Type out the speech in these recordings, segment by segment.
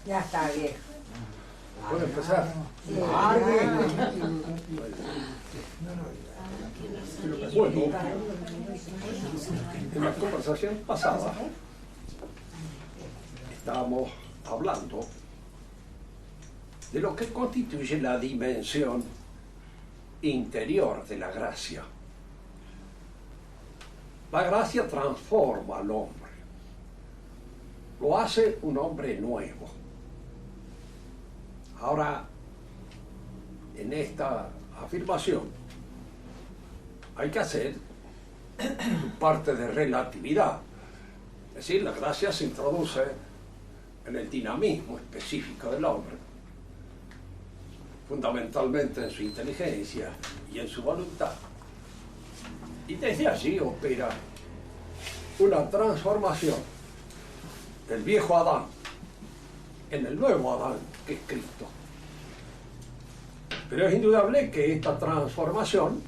Ya está viejo. ¿Puedo empezar? Bueno, en la conversación pasada estábamos hablando de lo que constituye la dimensión interior de la gracia. La gracia transforma al hombre, lo hace un hombre nuevo. Ahora, en esta afirmación hay que hacer parte de relatividad. Es decir, la gracia se introduce en el dinamismo específico del hombre, fundamentalmente en su inteligencia y en su voluntad. Y desde allí opera una transformación del viejo Adán en el nuevo Adán, que es Cristo. Pero es indudable que esta transformación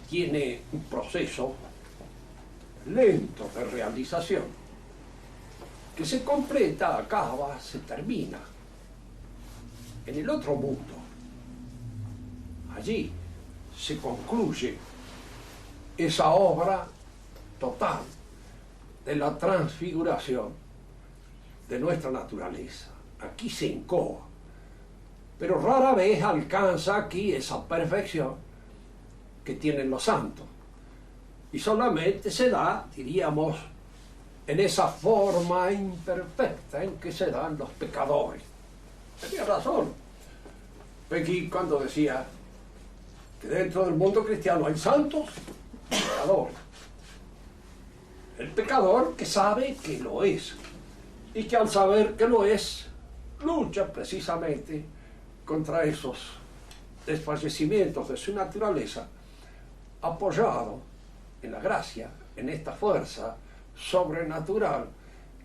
tiene un proceso lento de realización que se completa, acaba, se termina en el otro mundo. Allí se concluye esa obra total de la transfiguración de nuestra naturaleza. Aquí se incoa, pero rara vez alcanza aquí esa perfección que tienen los santos, y solamente se da, diríamos, en esa forma imperfecta en que se dan los pecadores. Tenía razón Peggy cuando decía que dentro del mundo cristiano hay santos y pecadores. El pecador que sabe que lo es, y que al saber que lo es, lucha precisamente contra esos desfallecimientos de su naturaleza, apoyado en la gracia, en esta fuerza sobrenatural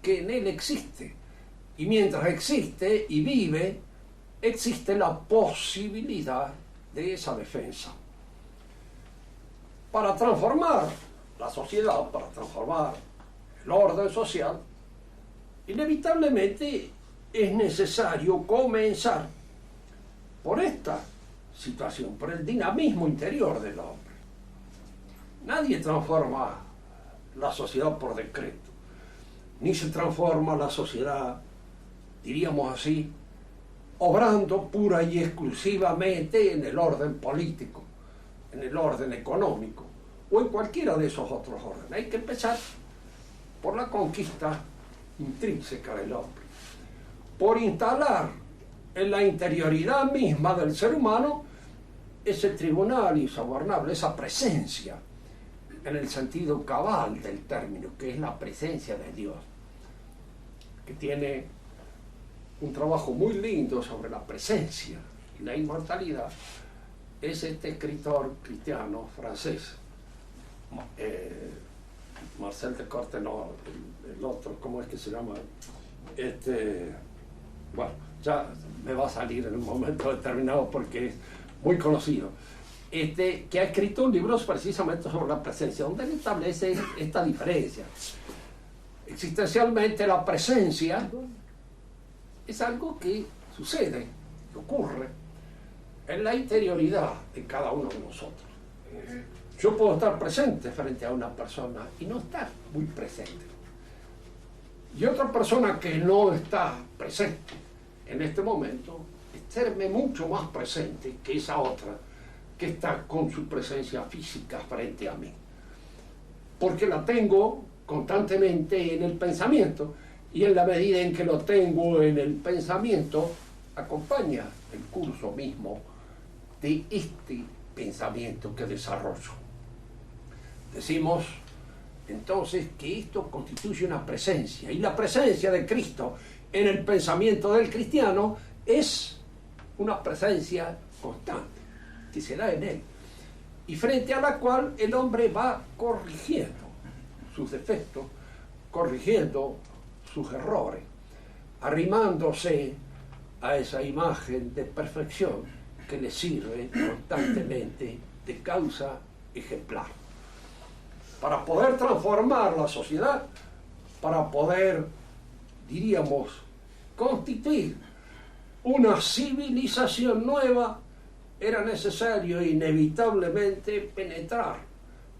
que en él existe. Y mientras existe y vive, existe la posibilidad de esa defensa. Para transformar la sociedad, para transformar el orden social, inevitablemente es necesario comenzar por esta situación, por el dinamismo interior del hombre. Nadie transforma la sociedad por decreto, ni se transforma la sociedad, diríamos así, obrando pura y exclusivamente en el orden político, en el orden económico o en cualquiera de esos otros órdenes. Hay que empezar por la conquista intrínseca del hombre, por instalar en la interioridad misma del ser humano ese tribunal insobornable, esa presencia en el sentido cabal del término, que es la presencia de Dios, que tiene un trabajo muy lindo sobre la presencia y la inmortalidad. Es este escritor cristiano francés, Marcel de Cortenot, el otro, ¿cómo es que se llama? Bueno, ya me va a salir en un momento determinado porque es muy conocido, que ha escrito un libro precisamente sobre la presencia, donde él establece esta diferencia. Existencialmente, la presencia es algo que sucede, que ocurre en la interioridad de cada uno de nosotros. Yo puedo estar presente frente a una persona y no estar muy presente. Y otra persona que no está presente en este momento, estarme mucho más presente que esa otra que está con su presencia física frente a mí. Porque la tengo constantemente en el pensamiento, y en la medida en que lo tengo en el pensamiento, acompaña el curso mismo de este pensamiento que desarrollo. Decimos entonces que esto constituye una presencia, y la presencia de Cristo en el pensamiento del cristiano es una presencia constante que se da en él, y frente a la cual el hombre va corrigiendo sus defectos, corrigiendo sus errores, arrimándose a esa imagen de perfección que le sirve constantemente de causa ejemplar. Para poder transformar la sociedad, para poder, diríamos, constituir una civilización nueva, era necesario inevitablemente penetrar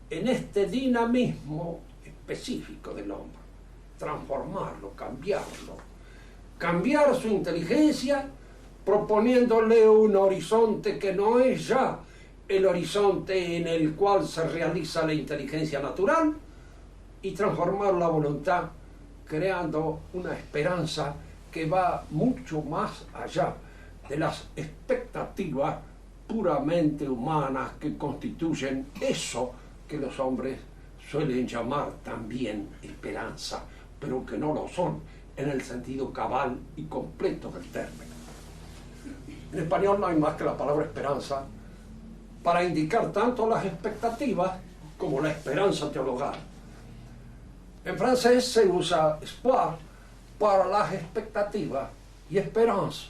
en este dinamismo específico del hombre, transformarlo, cambiar su inteligencia, proponiéndole un horizonte que no es ya el horizonte en el cual se realiza la inteligencia natural, y transformar la voluntad creando una esperanza que va mucho más allá de las expectativas puramente humanas que constituyen eso que los hombres suelen llamar también esperanza, pero que no lo son en el sentido cabal y completo del término. En español no hay más que la palabra esperanza para indicar tanto las expectativas como la esperanza teologal. En francés se usa espoir para las expectativas y espérance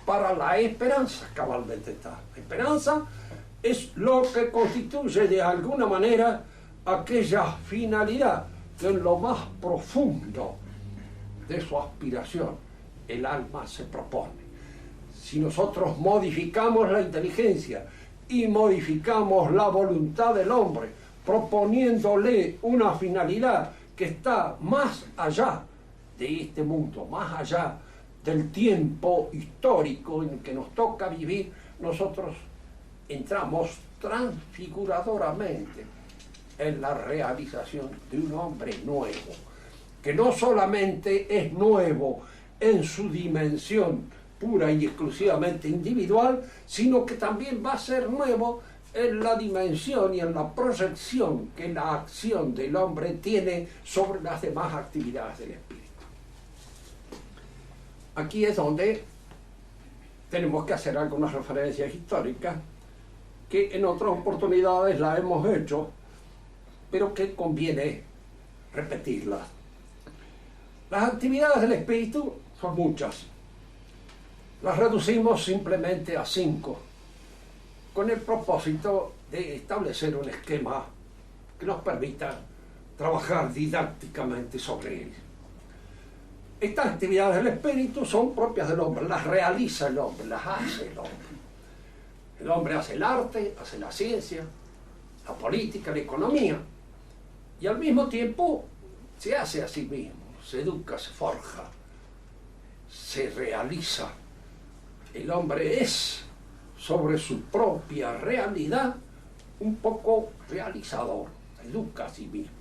para la esperanza, cabalmente está. Esperanza es lo que constituye de alguna manera aquella finalidad que en lo más profundo de su aspiración el alma se propone. Si nosotros modificamos la inteligencia y modificamos la voluntad del hombre, proponiéndole una finalidad que está más allá de este mundo, más allá del tiempo histórico en que nos toca vivir, nosotros entramos transfiguradoramente en la realización de un hombre nuevo, que no solamente es nuevo en su dimensión pura y exclusivamente individual, sino que también va a ser nuevo en la dimensión y en la proyección que la acción del hombre tiene sobre las demás actividades del espíritu. Aquí es donde tenemos que hacer algunas referencias históricas que en otras oportunidades las hemos hecho, pero que conviene repetirlas. Las actividades del espíritu son muchas. Las reducimos simplemente a 5, con el propósito de establecer un esquema que nos permita trabajar didácticamente sobre él. Estas actividades del espíritu son propias del hombre, las realiza el hombre, las hace el hombre. El hombre hace el arte, hace la ciencia, la política, la economía, y al mismo tiempo se hace a sí mismo, se educa, se forja, se realiza. El hombre es, sobre su propia realidad, un poco realizador, educa a sí mismo.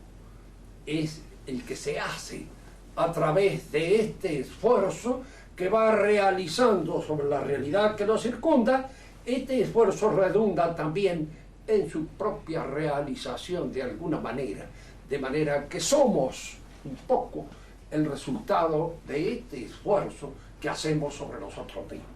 Es el que se hace a través de este esfuerzo que va realizando sobre la realidad que lo circunda. Este esfuerzo redunda también en su propia realización de alguna manera, de manera que somos un poco el resultado de este esfuerzo que hacemos sobre nosotros mismos.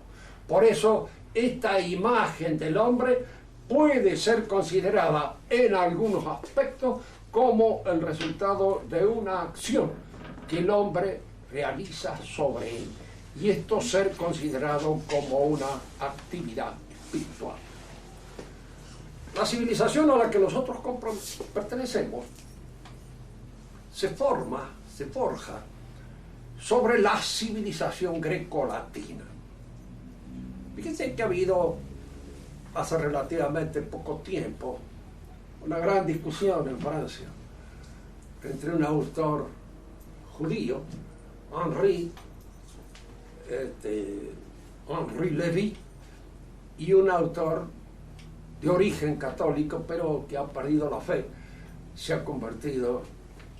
Por eso, esta imagen del hombre puede ser considerada en algunos aspectos como el resultado de una acción que el hombre realiza sobre él, y esto ser considerado como una actividad espiritual. La civilización a la que nosotros pertenecemos se forja sobre la civilización greco-latina. Fíjense que ha habido hace relativamente poco tiempo una gran discusión en Francia entre un autor judío, Henri Lévy, y un autor de origen católico, pero que ha perdido la fe, se ha convertido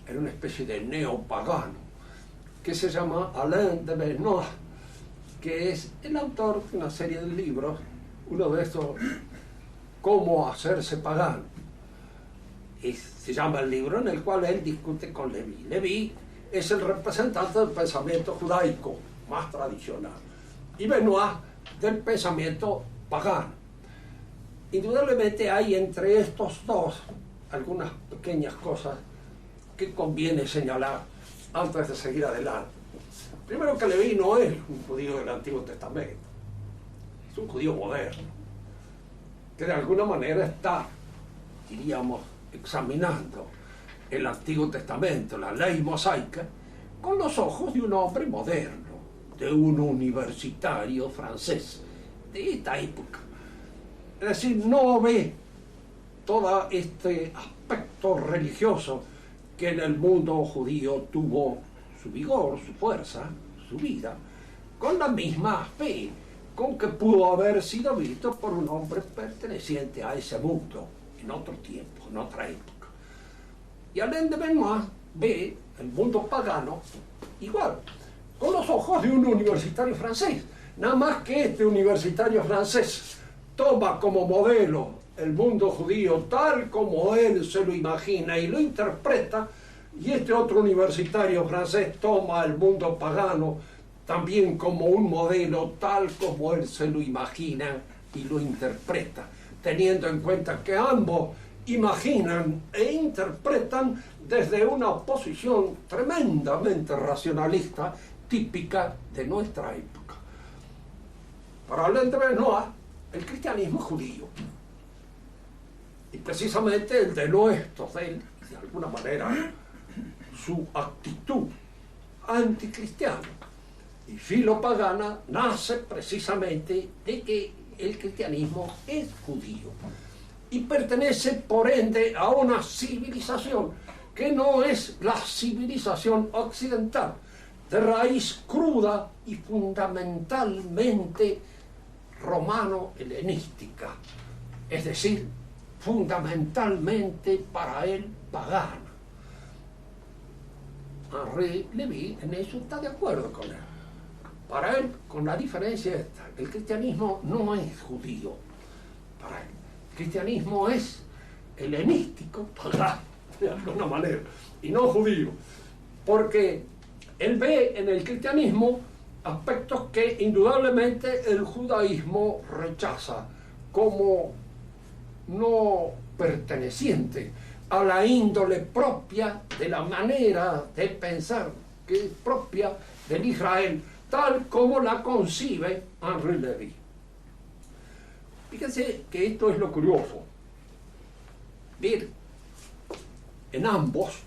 en una especie de neopagano, que se llama Alain de Benoist, que es el autor de una serie de libros, uno de estos, Cómo hacerse pagano. Se llama el libro en el cual él discute con Lévy. Lévy es el representante del pensamiento judaico más tradicional y Benoist del pensamiento pagano. Indudablemente hay entre estos dos algunas pequeñas cosas que conviene señalar antes de seguir adelante. Primero, que Lévy no es un judío del Antiguo Testamento, es un judío moderno, que de alguna manera está, diríamos, examinando el Antiguo Testamento, la ley mosaica, con los ojos de un hombre moderno, de un universitario francés de esta época. Es decir, no ve todo este aspecto religioso que en el mundo judío tuvo su vigor, su fuerza, su vida, con la misma fe con que pudo haber sido visto por un hombre perteneciente a ese mundo, en otro tiempo, en otra época. Y Alain de Benoist ve el mundo pagano igual, con los ojos de un universitario francés. Nada más que este universitario francés toma como modelo el mundo judío tal como él se lo imagina y lo interpreta, y este otro universitario francés toma el mundo pagano también como un modelo tal como él se lo imagina y lo interpreta, teniendo en cuenta que ambos imaginan e interpretan desde una posición tremendamente racionalista típica de nuestra época. Para Alain de Benoist, el cristianismo es judío, y precisamente el de nuestros, de alguna manera, su actitud anticristiana y filopagana nace precisamente de que el cristianismo es judío y pertenece por ende a una civilización que no es la civilización occidental, de raíz cruda y fundamentalmente romano-helenística, es decir, fundamentalmente para él pagana. Henri Lévy en eso está de acuerdo con él. Para él, con la diferencia esta, el cristianismo no es judío. Para él, el cristianismo es helenístico, pagano, de alguna manera, y no judío. Porque él ve en el cristianismo aspectos que indudablemente el judaísmo rechaza como no perteneciente a la índole propia de la manera de pensar que es propia del Israel, tal como la concibe Henri Lévy. Fíjense que esto es lo curioso. Ver en ambos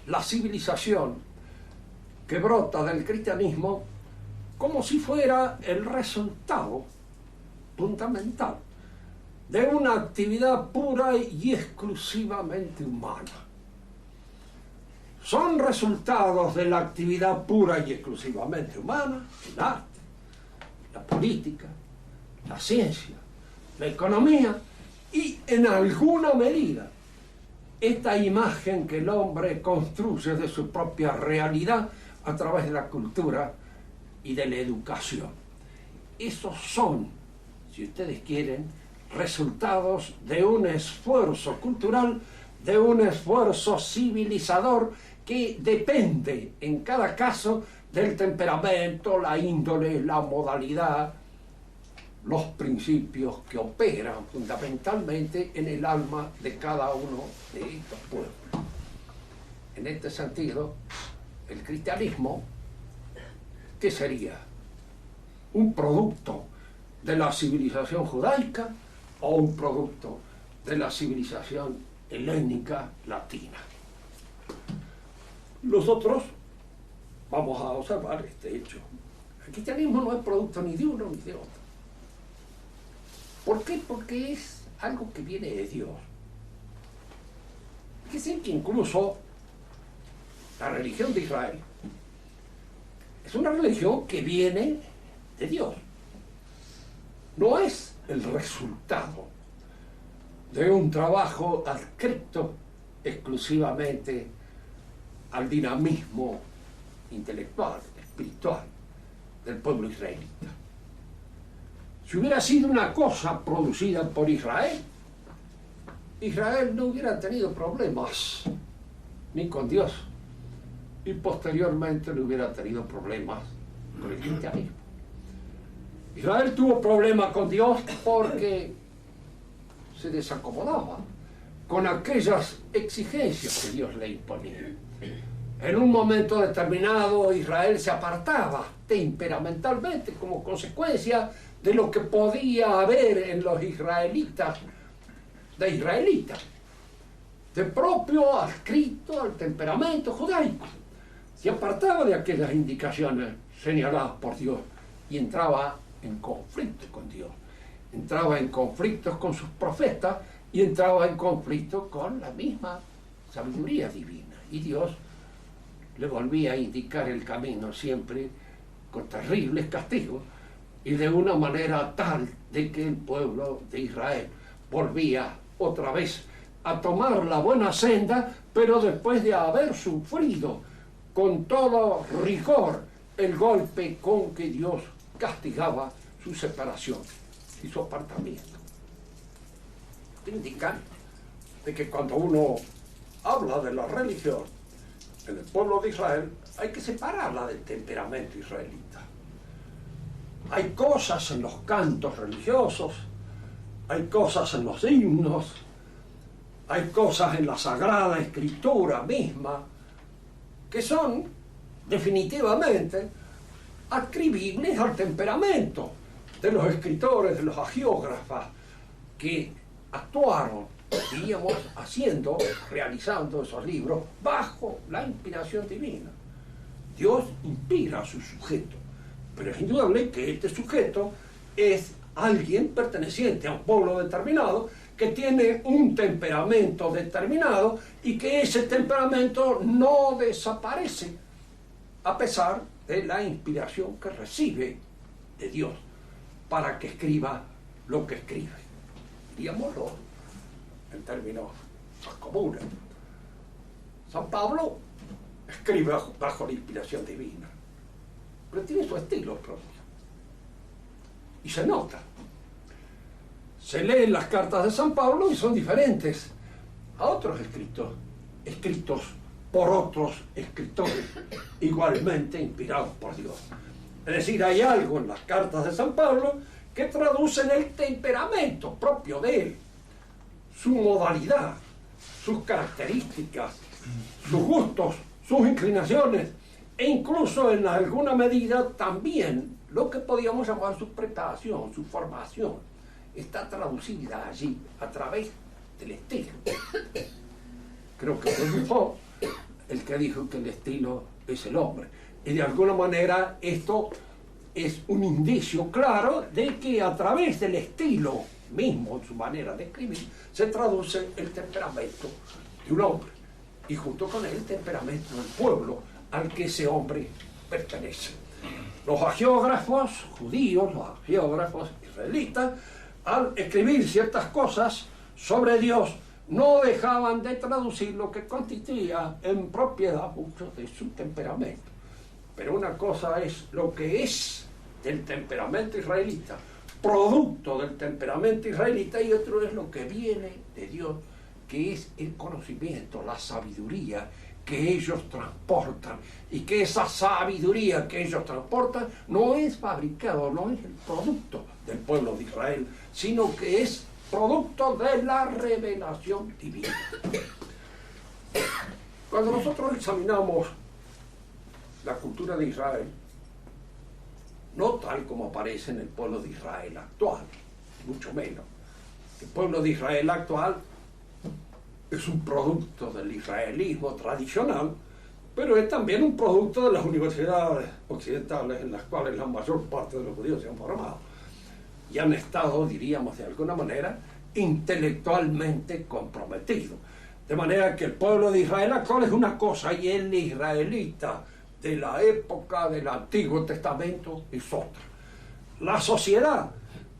la civilización que brota del cristianismo como si fuera el resultado fundamental de una actividad pura y exclusivamente humana. Son resultados de la actividad pura y exclusivamente humana, el arte, la política, la ciencia, la economía y, en alguna medida, esta imagen que el hombre construye de su propia realidad a través de la cultura y de la educación. Esos son, si ustedes quieren, resultados de un esfuerzo cultural, de un esfuerzo civilizador que depende en cada caso del temperamento, la índole, la modalidad, los principios que operan fundamentalmente en el alma de cada uno de estos pueblos. En este sentido, el cristianismo, ¿qué sería? ¿Un producto de la civilización judaica o un producto de la civilización helénica latina? Nosotros vamos a observar este hecho. El cristianismo no es producto ni de uno ni de otro. ¿Por qué? Porque es algo que viene de Dios. Fíjense que incluso la religión de Israel es una religión que viene de Dios. No es el resultado de un trabajo adscrito exclusivamente al dinamismo intelectual, espiritual del pueblo israelita. Si hubiera sido una cosa producida por Israel, Israel no hubiera tenido problemas ni con Dios y posteriormente no hubiera tenido problemas con el cristianismo. Israel tuvo problemas con Dios porque se desacomodaba con aquellas exigencias que Dios le imponía. En un momento determinado Israel se apartaba temperamentalmente como consecuencia de lo que podía haber en los israelitas, de propio adscrito al temperamento judaico. Se apartaba de aquellas indicaciones señaladas por Dios y entraba en conflicto con Dios, entraba en conflictos con sus profetas y entraba en conflicto con la misma sabiduría divina. Y Dios le volvía a indicar el camino siempre con terribles castigos y de una manera tal de que el pueblo de Israel volvía otra vez a tomar la buena senda, pero después de haber sufrido con todo rigor el golpe con que Dios castigaba su separación y su apartamiento. Indican de que cuando uno habla de la religión en el pueblo de Israel, hay que separarla del temperamento israelita. Hay cosas en los cantos religiosos, hay cosas en los himnos, hay cosas en la Sagrada Escritura misma que son definitivamente atribuibles al temperamento de los escritores, de los agiógrafos que actuaron, diríamos, realizando esos libros bajo la inspiración divina. Dios inspira a su sujeto, pero es indudable que este sujeto es alguien perteneciente a un pueblo determinado que tiene un temperamento determinado y que ese temperamento no desaparece a pesar de la inspiración que recibe de Dios para que escriba lo que escribe. Digámoslo en términos más comunes. San Pablo escribe bajo la inspiración divina, pero tiene su estilo propio. Y se nota. Se leen las cartas de San Pablo y son diferentes a otros escritos por otros escritores igualmente inspirados por Dios. Es decir, hay algo en las cartas de San Pablo que traducen el temperamento propio de él, su modalidad, sus características, sus gustos, sus inclinaciones e incluso en alguna medida también lo que podríamos llamar su preparación, su formación, está traducida allí a través del estilo. Creo que fue Buffon el que dijo que el estilo es el hombre. Y de alguna manera esto es un indicio claro de que a través del estilo mismo, en su manera de escribir, se traduce el temperamento de un hombre y junto con él el temperamento del pueblo al que ese hombre pertenece. Los agiógrafos judíos, los agiógrafos israelitas, al escribir ciertas cosas sobre Dios, no dejaban de traducir lo que constituía en propiedad mucho de su temperamento. Pero una cosa es lo que es del temperamento israelita, producto del temperamento israelita, y otro es lo que viene de Dios, que es el conocimiento, la sabiduría que ellos transportan, y que esa sabiduría que ellos transportan no es fabricado, no es el producto del pueblo de Israel, sino que es producto de la revelación divina. Cuando nosotros examinamos la cultura de Israel, no tal como aparece en el pueblo de Israel actual, mucho menos. El pueblo de Israel actual es un producto del israelismo tradicional, pero es también un producto de las universidades occidentales en las cuales la mayor parte de los judíos se han formado y han estado, diríamos de alguna manera, intelectualmente comprometidos. De manera que el pueblo de Israel actual es una cosa y el israelita de la época del Antiguo Testamento es otra. La sociedad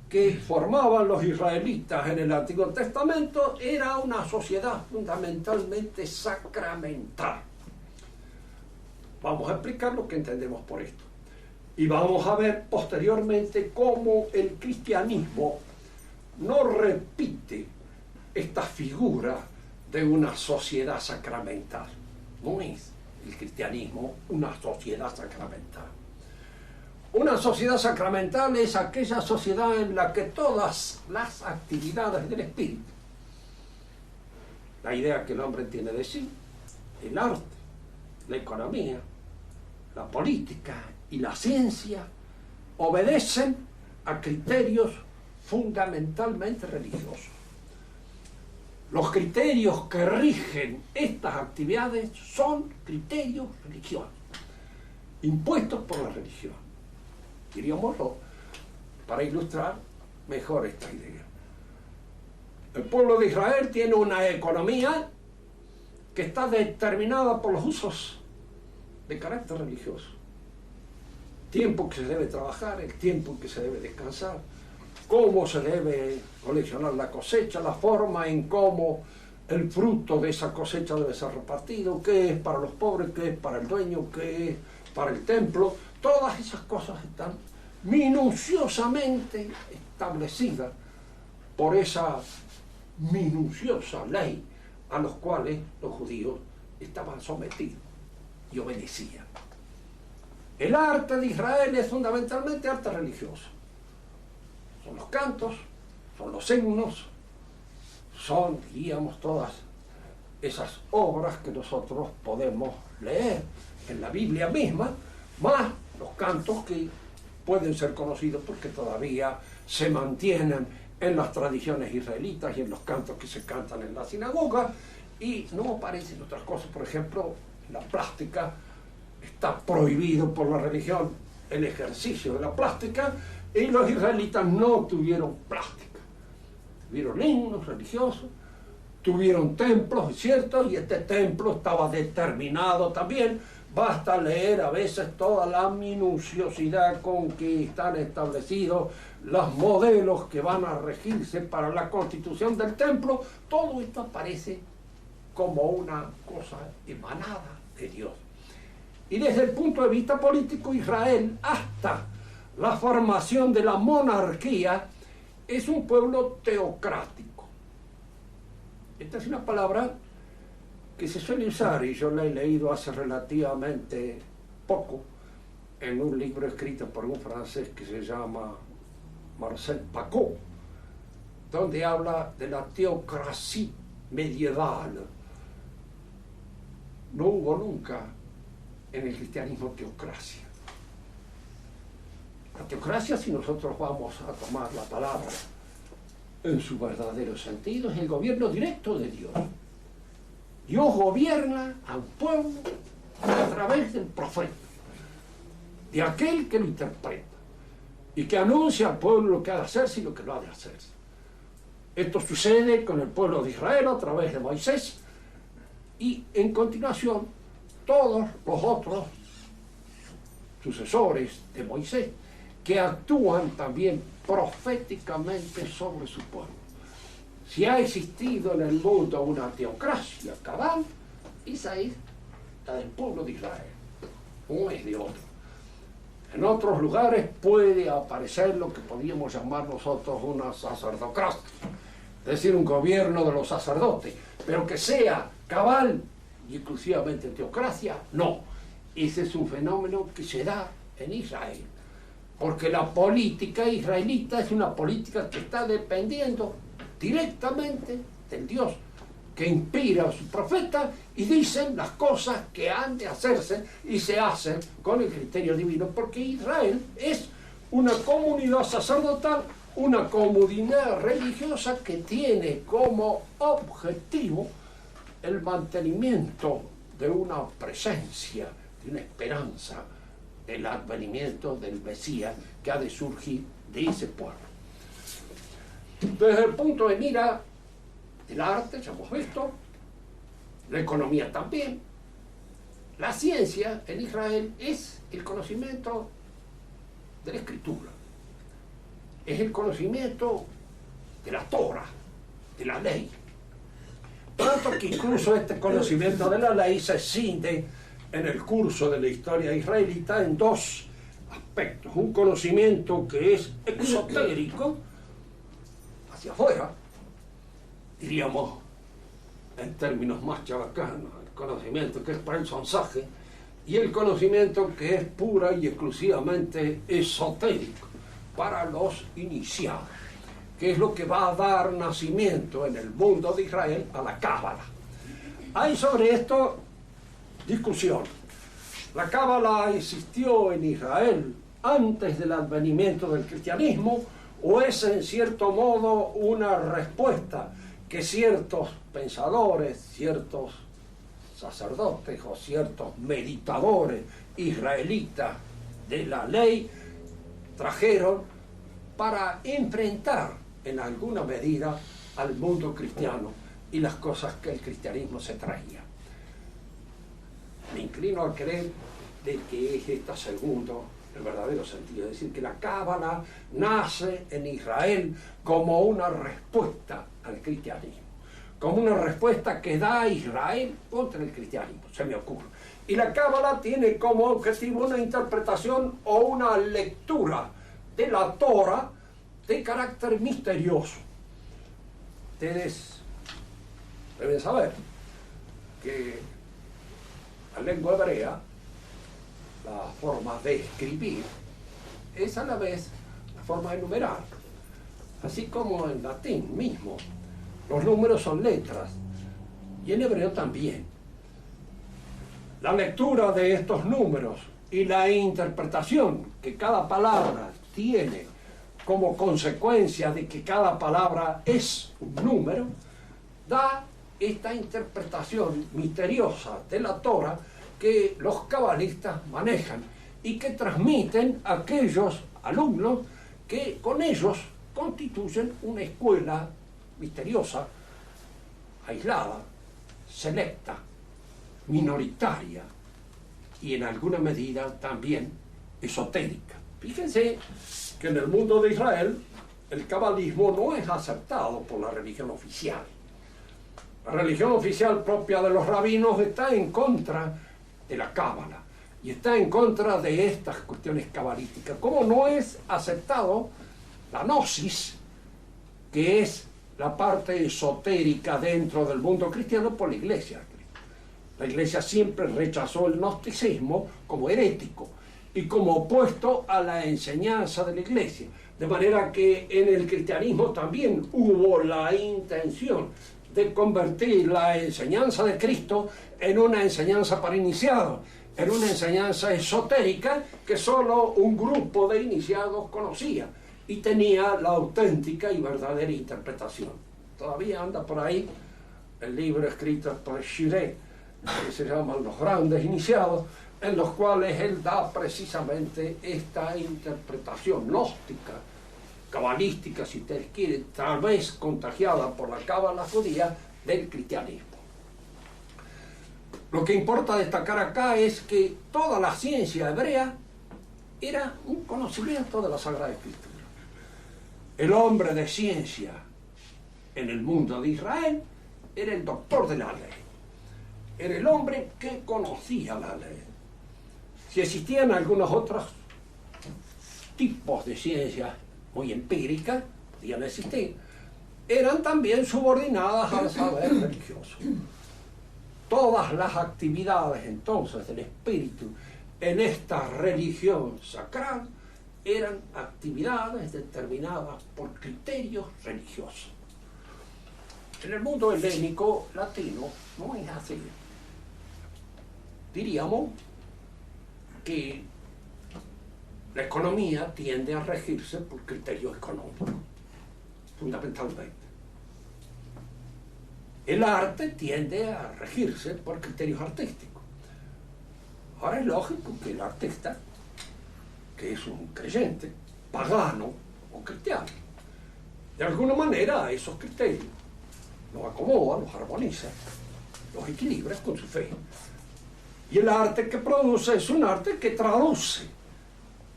que formaban los israelitas en el Antiguo Testamento era una sociedad fundamentalmente sacramental. Vamos a explicar lo que entendemos por esto. Y vamos a ver posteriormente cómo el cristianismo no repite esta figura de una sociedad sacramental. No es el cristianismo una sociedad sacramental. Una sociedad sacramental es aquella sociedad en la que todas las actividades del espíritu, la idea que el hombre tiene de sí, el arte, la economía, la política y la ciencia, obedecen a criterios fundamentalmente religiosos. Los criterios que rigen estas actividades son criterios religiosos, impuestos por la religión. diríamoslo, para ilustrar mejor esta idea. El pueblo de Israel tiene una economía que está determinada por los usos de carácter religioso. Tiempo que se debe trabajar, el tiempo que se debe descansar, cómo se debe coleccionar la cosecha, la forma en cómo el fruto de esa cosecha debe ser repartido, qué es para los pobres, qué es para el dueño, qué es para el templo. Todas esas cosas están minuciosamente establecidas por esa minuciosa ley a los cuales los judíos estaban sometidos y obedecían. El arte de Israel es fundamentalmente arte religioso. Son los cantos, son los himnos, son, diríamos, todas esas obras que nosotros podemos leer en la Biblia misma, más los cantos que pueden ser conocidos porque todavía se mantienen en las tradiciones israelitas y en los cantos que se cantan en la sinagoga, y no aparecen otras cosas. Por ejemplo, la plástica, está prohibido por la religión el ejercicio de la plástica, y los israelitas no tuvieron plástica. Tuvieron himnos religiosos, tuvieron templos, es cierto, y este templo estaba determinado también. Basta leer a veces toda la minuciosidad con que están establecidos los modelos que van a regirse para la constitución del templo. Todo esto aparece como una cosa emanada de Dios. Y desde el punto de vista político, Israel, hasta la formación de la monarquía, es un pueblo teocrático. Esta es una palabra que se suele usar, y yo la he leído hace relativamente poco en un libro escrito por un francés que se llama Marcel Paquot, donde habla de la teocracia medieval. No hubo nunca en el cristianismo teocracia. La teocracia, si nosotros vamos a tomar la palabra en su verdadero sentido, es el gobierno directo de Dios. Dios gobierna a un pueblo a través del profeta, de aquel que lo interpreta y que anuncia al pueblo lo que ha de hacerse y lo que no ha de hacerse. Esto sucede con el pueblo de Israel a través de Moisés, y en continuación todos los otros sucesores de Moisés que actúan también proféticamente sobre su pueblo. Si ha existido en el mundo una teocracia cabal, esa es la del pueblo de Israel, no es de otro. En otros lugares puede aparecer lo que podríamos llamar nosotros una sacerdocracia, es decir, un gobierno de los sacerdotes, pero que sea cabal y exclusivamente teocracia, no. Ese es un fenómeno que se da en Israel, porque la política israelita es una política que está dependiendo directamente del Dios que inspira a su profeta, y dicen las cosas que han de hacerse y se hacen con el criterio divino, porque Israel es una comunidad sacerdotal, una comunidad religiosa que tiene como objetivo el mantenimiento de una presencia, de una esperanza, el advenimiento del Mesías que ha de surgir de ese pueblo. Desde el punto de mira del arte, ya hemos visto, la economía también, la ciencia en Israel es el conocimiento de la escritura, es el conocimiento de la Torah, de la ley. Tanto que incluso este conocimiento de la ley se cinde en el curso de la historia israelita en dos aspectos: un conocimiento que es exotérico, hacia afuera, diríamos en términos más chabacanos, el conocimiento que es para el sonsaje, y el conocimiento que es pura y exclusivamente esotérico, para los iniciados, que es lo que va a dar nacimiento en el mundo de Israel a la Cábala. Hay sobre esto discusión. La Cábala existió en Israel antes del advenimiento del cristianismo, o es en cierto modo una respuesta que ciertos pensadores, ciertos sacerdotes o ciertos meditadores israelitas de la ley trajeron para enfrentar en alguna medida al mundo cristiano y las cosas que el cristianismo se traía. Me inclino a creer de que es este segundo el verdadero sentido, es decir, que la Cábala nace en Israel como una respuesta al cristianismo, como una respuesta que da a Israel contra el cristianismo, se me ocurre. Y la Cábala tiene como objetivo una interpretación o una lectura de la Torah de carácter misterioso. Ustedes deben saber que la lengua hebrea, la forma de escribir, es a la vez la forma de numerar, así como en latín mismo. Los números son letras, y en hebreo también. La lectura de estos números y la interpretación que cada palabra tiene como consecuencia de que cada palabra es un número, da esta interpretación misteriosa de la Torah que los cabalistas manejan y que transmiten a aquellos alumnos que con ellos constituyen una escuela misteriosa, aislada, selecta, minoritaria y en alguna medida también esotérica. Fíjense que en el mundo de Israel el cabalismo no es aceptado por la religión oficial. La religión oficial propia de los rabinos está en contra de la Cábala y está en contra de estas cuestiones cabalísticas, como no es aceptado la gnosis, que es la parte esotérica dentro del mundo cristiano, por la Iglesia. La Iglesia siempre rechazó el gnosticismo como herético y como opuesto a la enseñanza de la Iglesia, de manera que en el cristianismo también hubo la intención de convertir la enseñanza de Cristo en una enseñanza para iniciados, en una enseñanza esotérica que solo un grupo de iniciados conocía y tenía la auténtica y verdadera interpretación. Todavía anda por ahí el libro escrito por Shiré, que se llama Los Grandes Iniciados, en los cuales él da precisamente esta interpretación gnóstica, cabalística, si ustedes quieren, tal vez contagiada por la cábala judía del cristianismo. Lo que importa destacar acá es que toda la ciencia hebrea era un conocimiento de la Sagrada Escritura. El hombre de ciencia en el mundo de Israel era el doctor de la ley, era el hombre que conocía la ley. Si existían algunos otros tipos de ciencia muy empíricas, podían existir, eran también subordinadas al saber religioso. Todas las actividades entonces del espíritu en esta religión sacral eran actividades determinadas por criterios religiosos. En el mundo helénico latino no es así. Diríamos que la economía tiende a regirse por criterios económicos, fundamentalmente. El arte tiende a regirse por criterios artísticos. Ahora es lógico que el artista, que es un creyente, pagano o cristiano, de alguna manera a esos criterios los acomoda, los armoniza, los equilibra con su fe. Y el arte que produce es un arte que traduce,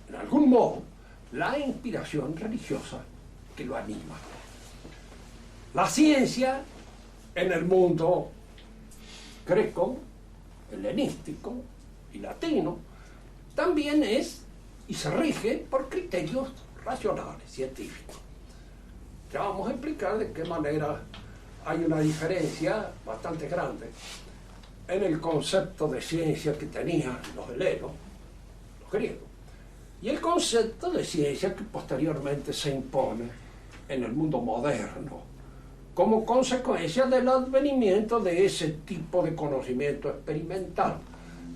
en algún modo, la inspiración religiosa que lo anima. La ciencia en el mundo greco, helenístico y latino también es y se rige por criterios racionales, científicos. Ya vamos a explicar de qué manera hay una diferencia bastante grande en el concepto de ciencia que tenían los helenos, los griegos, y el concepto de ciencia que posteriormente se impone en el mundo moderno, como consecuencia del advenimiento de ese tipo de conocimiento experimental,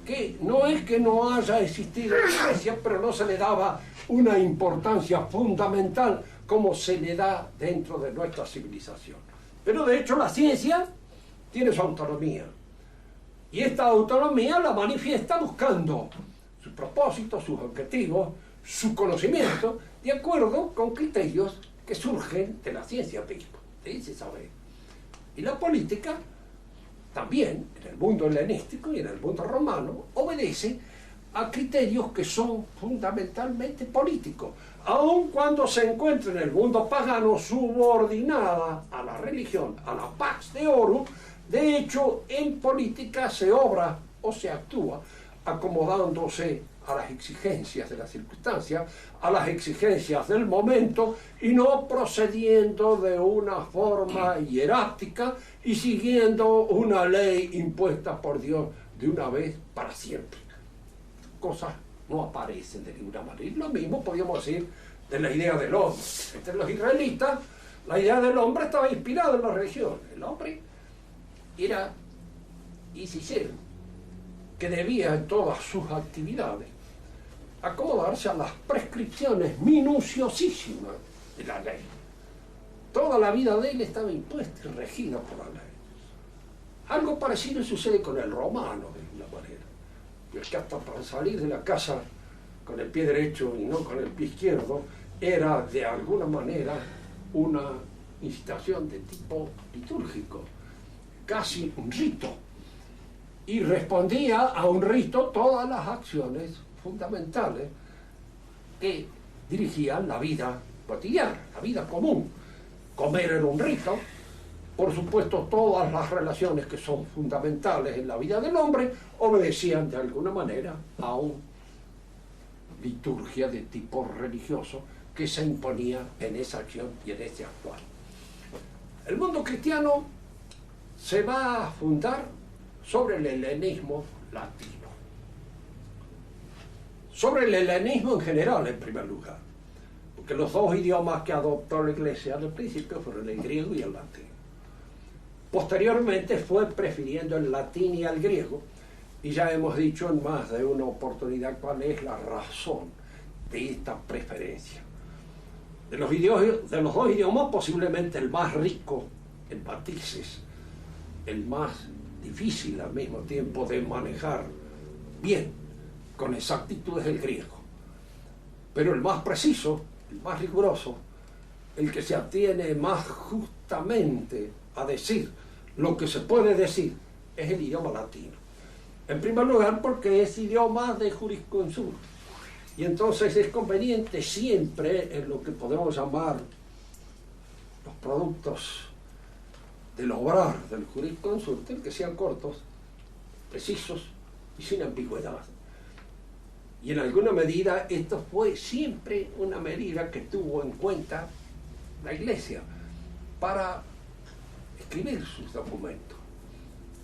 que no es que no haya existido en la Iglesia, pero no se le daba una importancia fundamental como se le da dentro de nuestra civilización. Pero de hecho la ciencia tiene su autonomía, y esta autonomía la manifiesta buscando sus propósitos, sus objetivos, su conocimiento de acuerdo con criterios que surgen de la ciencia misma, de ese saber. Y la política también, en el mundo helenístico y en el mundo romano, obedece a criterios que son fundamentalmente políticos, aun cuando se encuentra en el mundo pagano subordinada a la religión, a la pax deorum. De hecho, en política se obra o se actúa acomodándose a las exigencias de la circunstancia, a las exigencias del momento, y no procediendo de una forma hierática y siguiendo una ley impuesta por Dios de una vez para siempre. Cosas no aparecen de ninguna manera. Y lo mismo podríamos decir de la idea del hombre. Entre los israelitas, la idea del hombre estaba inspirada en la religión. El hombre era Isicero, que debía en todas sus actividades acomodarse a las prescripciones minuciosísimas de la ley. Toda la vida de él estaba impuesta y regida por la ley. Algo parecido sucede con el romano, de alguna manera. El que hasta para salir de la casa con el pie derecho y no con el pie izquierdo era de alguna manera una incitación de tipo litúrgico, casi un rito, y respondía a un rito todas las acciones fundamentales que dirigían la vida cotidiana, la vida común. Comer era un rito, por supuesto todas las relaciones que son fundamentales en la vida del hombre obedecían de alguna manera a una liturgia de tipo religioso que se imponía en esa acción y en ese actuar. El mundo cristiano se va a fundar sobre el helenismo latino. Sobre el helenismo en general, en primer lugar, porque los dos idiomas que adoptó la Iglesia al principio fueron el griego y el latín. Posteriormente fue prefiriendo el latín y el griego, y ya hemos dicho en más de una oportunidad cuál es la razón de esta preferencia. De los dos idiomas, posiblemente el más rico en matices, el más difícil al mismo tiempo de manejar bien, con exactitud, es el griego. Pero el más preciso, el más riguroso, el que se atiene más justamente a decir lo que se puede decir, es el idioma latino. En primer lugar, porque es idioma de jurisconsulto. Y entonces es conveniente siempre en lo que podemos llamar los productos del obrar del jurisconsulto, que sean cortos, precisos y sin ambigüedad. Y en alguna medida esto fue siempre una medida que tuvo en cuenta la Iglesia para escribir sus documentos,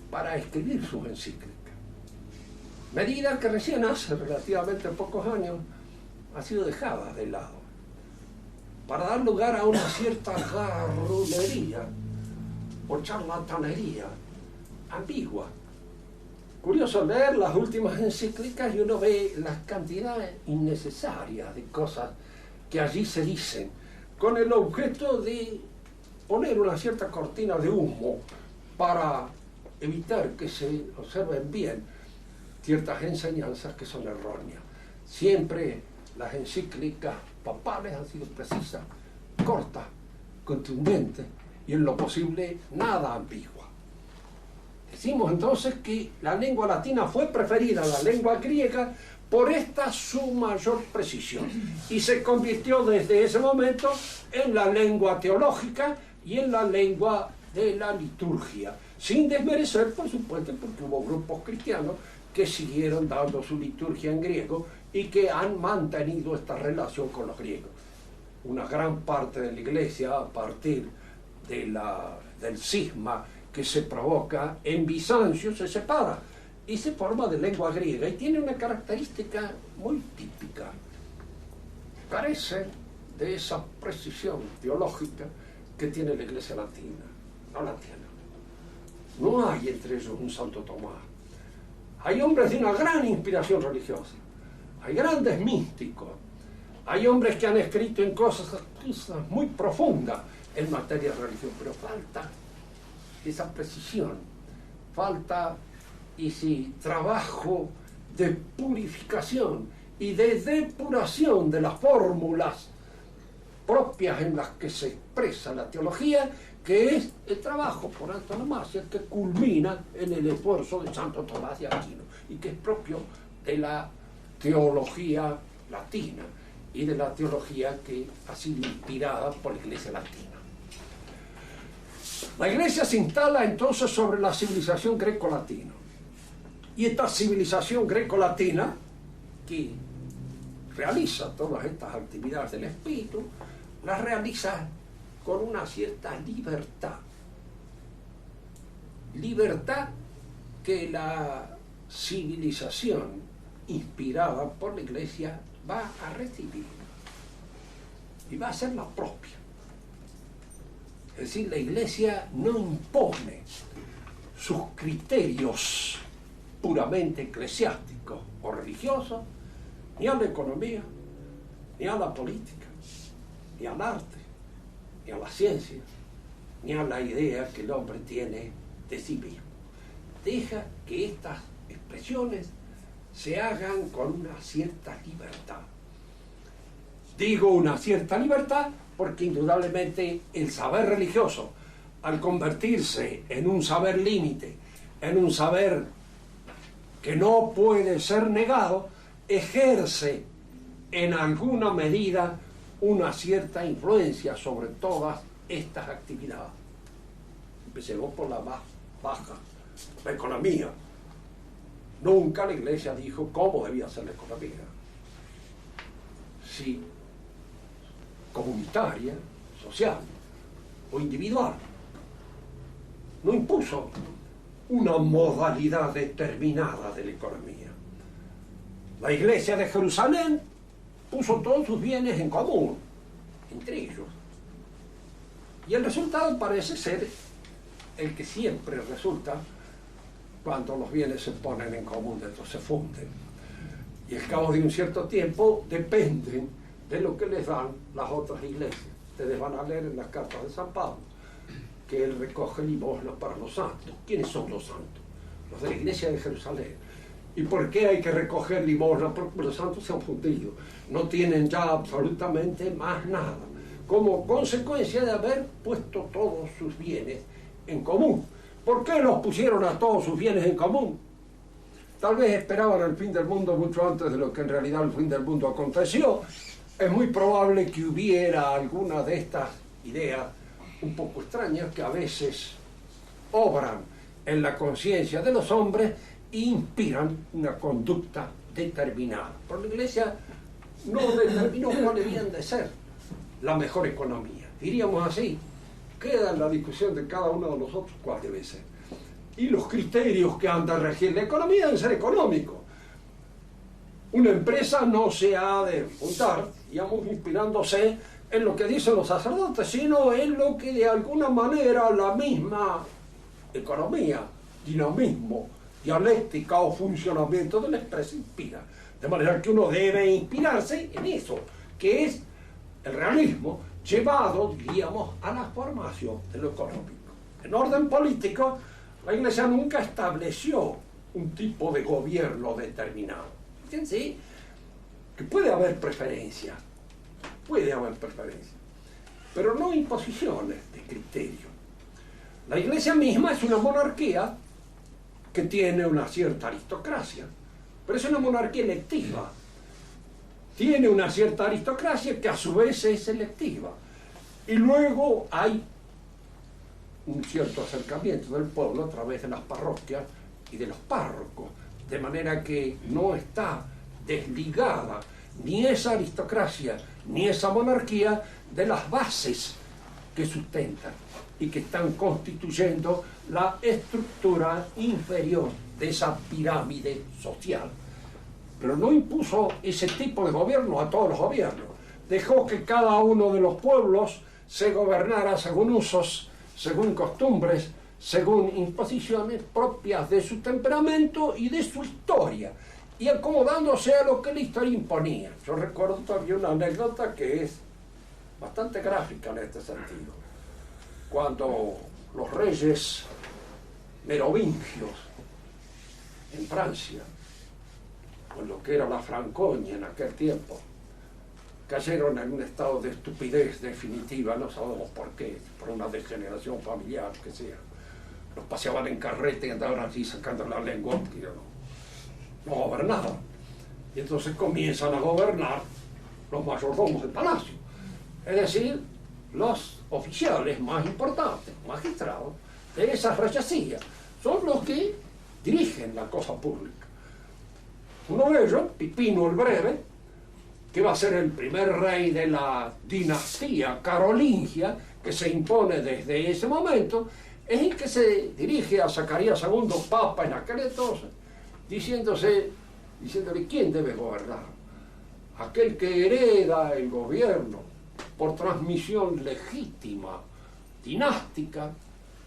para escribir sus encíclicas. Medida que recién hace relativamente pocos años ha sido dejada de lado, para dar lugar a una cierta garrulería o charlatanería ambigua. Curioso leer las últimas encíclicas y uno ve las cantidades innecesarias de cosas que allí se dicen, con el objeto de poner una cierta cortina de humo para evitar que se observen bien ciertas enseñanzas que son erróneas. Siempre las encíclicas papales han sido precisas, cortas, contundentes y en lo posible nada ambiguas. Decimos entonces que la lengua latina fue preferida a la lengua griega por esta su mayor precisión y se convirtió desde ese momento en la lengua teológica y en la lengua de la liturgia, sin desmerecer, por supuesto, porque hubo grupos cristianos que siguieron dando su liturgia en griego y que han mantenido esta relación con los griegos. Una gran parte de la Iglesia, a partir del cisma que se provoca en Bizancio, se separa y se forma de lengua griega y tiene una característica muy típica. Carece de esa precisión teológica que tiene la Iglesia latina. No la tiene. No hay entre ellos un Santo Tomás. Hay hombres de una gran inspiración religiosa. Hay grandes místicos. Hay hombres que han escrito en cosas muy profundas en materia de religión, pero falta esa precisión, falta ese trabajo de purificación y de depuración de las fórmulas propias en las que se expresa la teología, que es el trabajo por antonomasia que culmina en el esfuerzo de Santo Tomás de Aquino y que es propio de la teología latina y de la teología que ha sido inspirada por la Iglesia latina. La Iglesia se instala entonces sobre la civilización greco-latina. Y esta civilización greco-latina, que realiza todas estas actividades del espíritu, las realiza con una cierta libertad. Libertad que la civilización inspirada por la Iglesia va a recibir y va a ser la propia. Es decir, la Iglesia no impone sus criterios puramente eclesiásticos o religiosos ni a la economía, ni a la política, ni al arte, ni a la ciencia, ni a la idea que el hombre tiene de sí mismo. Deja que estas expresiones se hagan con una cierta libertad. Digo una cierta libertad porque indudablemente el saber religioso, al convertirse en un saber límite, en un saber que no puede ser negado, ejerce en alguna medida una cierta influencia sobre todas estas actividades. Empecemos por la más baja, la economía. Nunca la Iglesia dijo cómo debía ser la economía. Si comunitaria, social o individual. No impuso una modalidad determinada de la economía. La Iglesia de Jerusalén puso todos sus bienes en común, entre ellos. Y el resultado parece ser el que siempre resulta cuando los bienes se ponen en común, entonces se funden. Y al cabo de un cierto tiempo dependen de lo que les dan las otras iglesias. Ustedes van a leer en las cartas de San Pablo que él recoge limosna para los santos. ¿Quiénes son los santos? Los de la Iglesia de Jerusalén. ¿Y por qué hay que recoger limosna? Porque los santos se han fundido. No tienen ya absolutamente más nada. Como consecuencia de haber puesto todos sus bienes en común. ¿Por qué los pusieron a todos sus bienes en común? Tal vez esperaban el fin del mundo mucho antes de lo que en realidad el fin del mundo aconteció. Es muy probable que hubiera alguna de estas ideas un poco extrañas que a veces obran en la conciencia de los hombres e inspiran una conducta determinada. Pero la Iglesia no determinó cuál debían de ser la mejor economía. Diríamos así, queda en la discusión de cada uno de nosotros cuál debe ser. Y los criterios que han de regir la economía deben ser económicos. Una empresa no se ha de fundar, digamos, inspirándose en lo que dicen los sacerdotes, sino en lo que de alguna manera la misma economía, dinamismo, dialéctica o funcionamiento de la empresa inspira. De manera que uno debe inspirarse en eso, que es el realismo llevado, diríamos, a la formación de lo económico. En orden político, la Iglesia nunca estableció un tipo de gobierno determinado. Fíjense que puede haber preferencias, pero no imposiciones de criterio. La Iglesia misma es una monarquía que tiene una cierta aristocracia, pero es una monarquía electiva. Tiene una cierta aristocracia que a su vez es selectiva. Y luego hay un cierto acercamiento del pueblo a través de las parroquias y de los párrocos, de manera que no está desligada ni esa aristocracia ni esa monarquía de las bases que sustentan y que están constituyendo la estructura inferior de esa pirámide social. Pero no impuso ese tipo de gobierno a todos los gobiernos. Dejó que cada uno de los pueblos se gobernara según usos, según costumbres, según imposiciones propias de su temperamento y de su historia, y acomodándose a lo que la historia imponía. Yo recuerdo todavía una anécdota que es bastante gráfica en este sentido. Cuando los reyes merovingios en Francia o en lo que era la Franconia en aquel tiempo, cayeron en un estado de estupidez definitiva, no sabemos por qué, por una degeneración familiar, que sea. Los paseaban en carrete y andaban así sacando la lengua, y no gobernaban. Y entonces comienzan a gobernar los mayordomos del palacio, es decir, los oficiales más importantes, magistrados de esas reyesías, son los que dirigen la cosa pública. Uno de ellos, Pipino el Breve, que va a ser el primer rey de la dinastía carolingia, que se impone desde ese momento, es el que se dirige a Zacarías II, papa en aquel entonces, diciéndole quién debe gobernar. Aquel que hereda el gobierno por transmisión legítima, dinástica,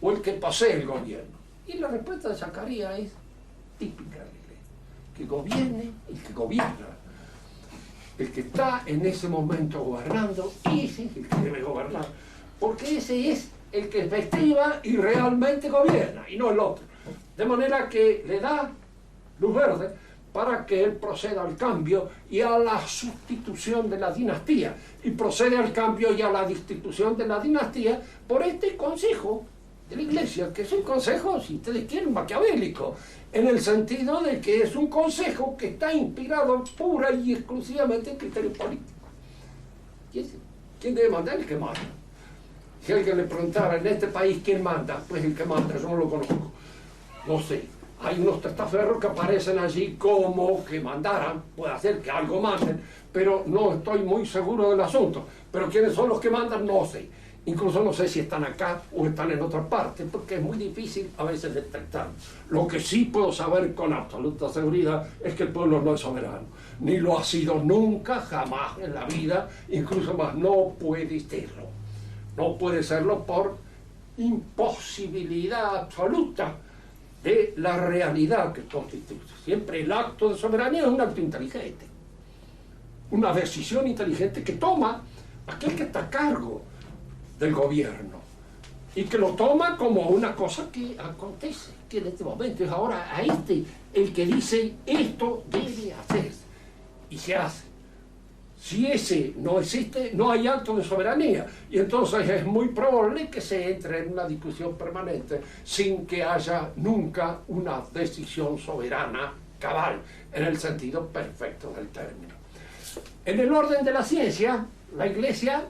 o el que posee el gobierno. Y la respuesta de Zacarías es típica de la iglesia: que gobierne el que gobierna. El que está en ese momento gobernando, ese es el que debe gobernar, porque ese es el que efectiva y realmente gobierna, y no el otro. De manera que le da luz verde para que él proceda al cambio y a la sustitución de la dinastía, y procede al cambio y a la destitución de la dinastía por este consejo de la iglesia, que es un consejo, si ustedes quieren, maquiavélico, en el sentido de que es un consejo que está inspirado pura y exclusivamente en criterio político. ¿Quién debe mandar? El que manda. Si alguien le preguntara en este país quién manda, pues el que manda, yo no lo conozco, no sé. Hay unos testaferros que aparecen allí como que mandaran, puede hacer que algo manden, pero no estoy muy seguro del asunto. Pero quiénes son los que mandan, no sé. Incluso no sé si están acá o están en otra parte, porque es muy difícil a veces detectar. Lo que sí puedo saber con absoluta seguridad es que el pueblo no es soberano. Ni lo ha sido nunca, jamás en la vida, incluso más no puede serlo. No puede serlo por imposibilidad absoluta de la realidad que constituye. Siempre el acto de soberanía es un acto inteligente. Una decisión inteligente que toma aquel que está a cargo del gobierno, y que lo toma como una cosa que acontece, que en este momento es ahora a el que dice esto debe hacerse, y se hace. Si ese no existe, no hay acto de soberanía, y entonces es muy probable que se entre en una discusión permanente sin que haya nunca una decisión soberana cabal, en el sentido perfecto del término. En el orden de la ciencia, la Iglesia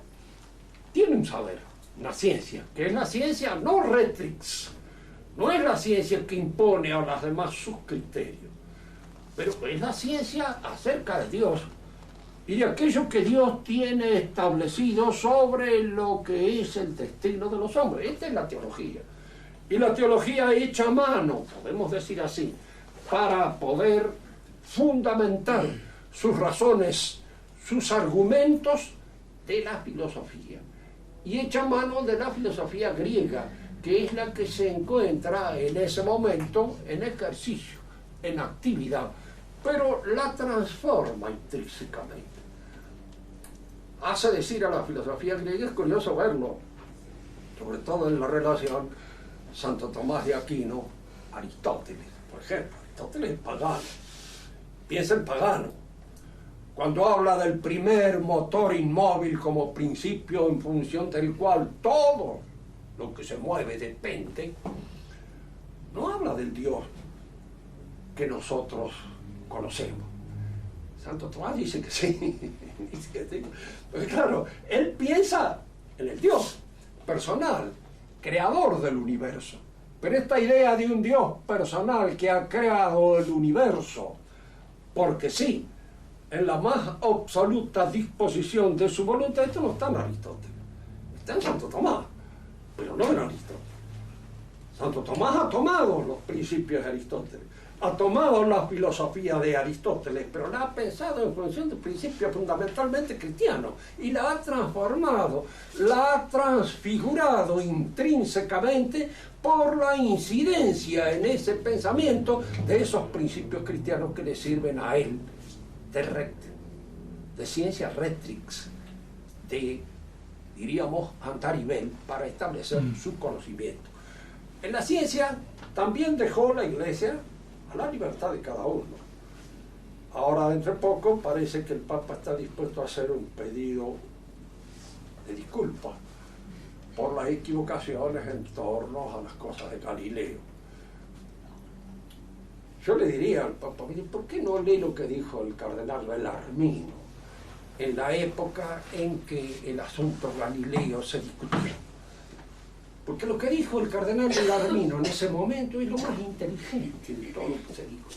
tiene un saber, una ciencia, que es la ciencia no retrix, no es la ciencia que impone a las demás sus criterios, pero es la ciencia acerca de Dios y de aquello que Dios tiene establecido sobre lo que es el destino de los hombres. Esta es la teología, y la teología hecha a mano, podemos decir así, para poder fundamentar sus razones, sus argumentos de la filosofía, y hecha mano de la filosofía griega, que es la que se encuentra en ese momento en ejercicio, en actividad, pero la transforma intrínsecamente. Hace decir a la filosofía griega, es curioso verlo, sobre todo en la relación Santo Tomás de Aquino, Aristóteles, por ejemplo. Aristóteles es pagano, piensa en pagano. Cuando habla del primer motor inmóvil como principio en función del cual todo lo que se mueve depende, no habla del Dios que nosotros conocemos. Santo Tomás dice que sí. Pues claro, él piensa en el Dios personal, creador del universo. Pero esta idea de un Dios personal que ha creado el universo, porque sí, en la más absoluta disposición de su voluntad, esto no está en Aristóteles, está en Santo Tomás, pero no en Aristóteles. Santo Tomás ha tomado los principios de Aristóteles, ha tomado la filosofía de Aristóteles, pero la ha pensado en función de principios fundamentalmente cristianos, y la ha transformado, la ha transfigurado intrínsecamente por la incidencia en ese pensamiento de esos principios cristianos que le sirven a él de ciencia retrix, de, diríamos, andarivel, para establecer su conocimiento. En la ciencia también dejó la Iglesia a la libertad de cada uno. Ahora, dentro de poco, parece que el Papa está dispuesto a hacer un pedido de disculpas por las equivocaciones en torno a las cosas de Galileo. Yo le diría al Papa, mire, ¿por qué no lee lo que dijo el cardenal Bellarmino en la época en que el asunto Galileo se discutió? Porque lo que dijo el cardenal Bellarmino en ese momento es lo más inteligente de todo lo que se dijo.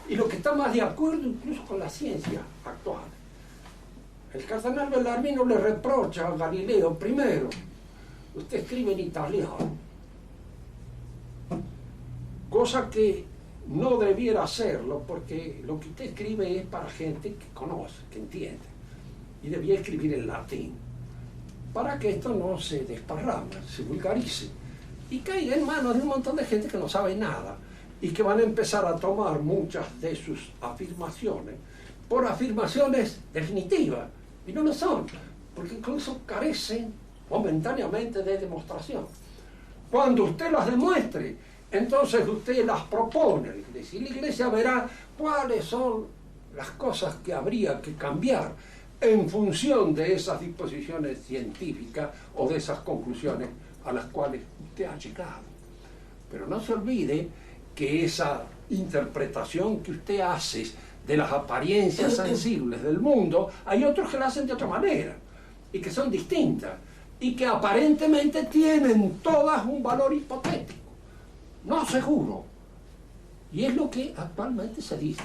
Y lo que está más de acuerdo incluso con la ciencia actual. El cardenal Bellarmino le reprocha a Galileo, primero, usted escribe en italiano, cosa que no debiera hacerlo, porque lo que usted escribe es para gente que conoce, que entiende, y debía escribir en latín, para que esto no se desparrame, se vulgarice, y caiga en manos de un montón de gente que no sabe nada, y que van a empezar a tomar muchas de sus afirmaciones por afirmaciones definitivas, y no lo son, porque incluso carecen momentáneamente de demostración. Cuando usted las demuestre, entonces usted las propone a la Iglesia, y la Iglesia verá cuáles son las cosas que habría que cambiar en función de esas disposiciones científicas o de esas conclusiones a las cuales usted ha llegado. Pero no se olvide que esa interpretación que usted hace de las apariencias sensibles del mundo, hay otros que la hacen de otra manera, y que son distintas, y que aparentemente tienen todas un valor hipotético, no seguro. Y es lo que actualmente se dice.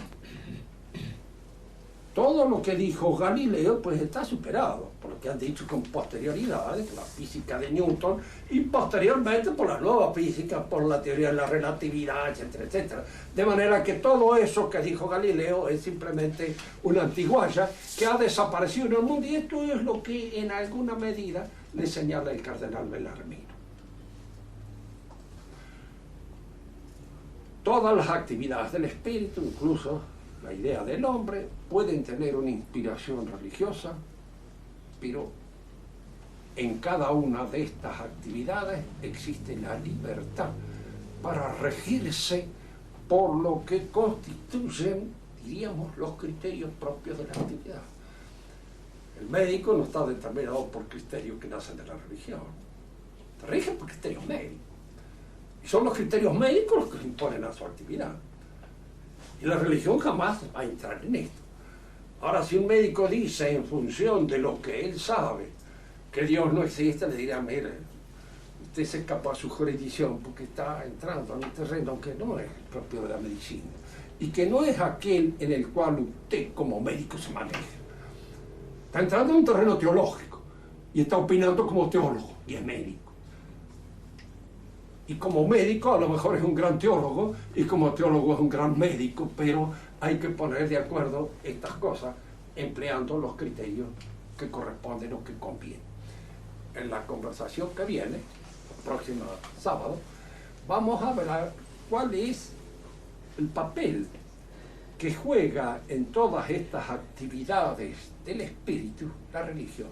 Todo lo que dijo Galileo pues está superado por lo que han dicho con posterioridad, la física de Newton, y posteriormente por la nueva física, por la teoría de la relatividad, etcétera, etcétera. De manera que todo eso que dijo Galileo es simplemente una antigualla que ha desaparecido en el mundo, y esto es lo que en alguna medida le señala el cardenal Bellarmino. Todas las actividades del espíritu, incluso la idea del hombre, pueden tener una inspiración religiosa, pero en cada una de estas actividades existe la libertad para regirse por lo que constituyen, diríamos, los criterios propios de la actividad. El médico no está determinado por criterios que nacen de la religión, se rige por criterios médicos, y son los criterios médicos los que se imponen a su actividad. Y la religión jamás va a entrar en esto. Ahora, si un médico dice, en función de lo que él sabe, que Dios no existe, le dirá, mire, usted se escapa a su jurisdicción porque está entrando en un terreno que no es el propio de la medicina, y que no es aquel en el cual usted como médico se maneja. Está entrando en un terreno teológico, y está opinando como teólogo, y es médico. Y como médico a lo mejor es un gran teólogo, y como teólogo es un gran médico, pero hay que poner de acuerdo estas cosas empleando los criterios que corresponden o que convienen. En la conversación que viene, el próximo sábado, vamos a ver cuál es el papel que juega en todas estas actividades del espíritu la religión,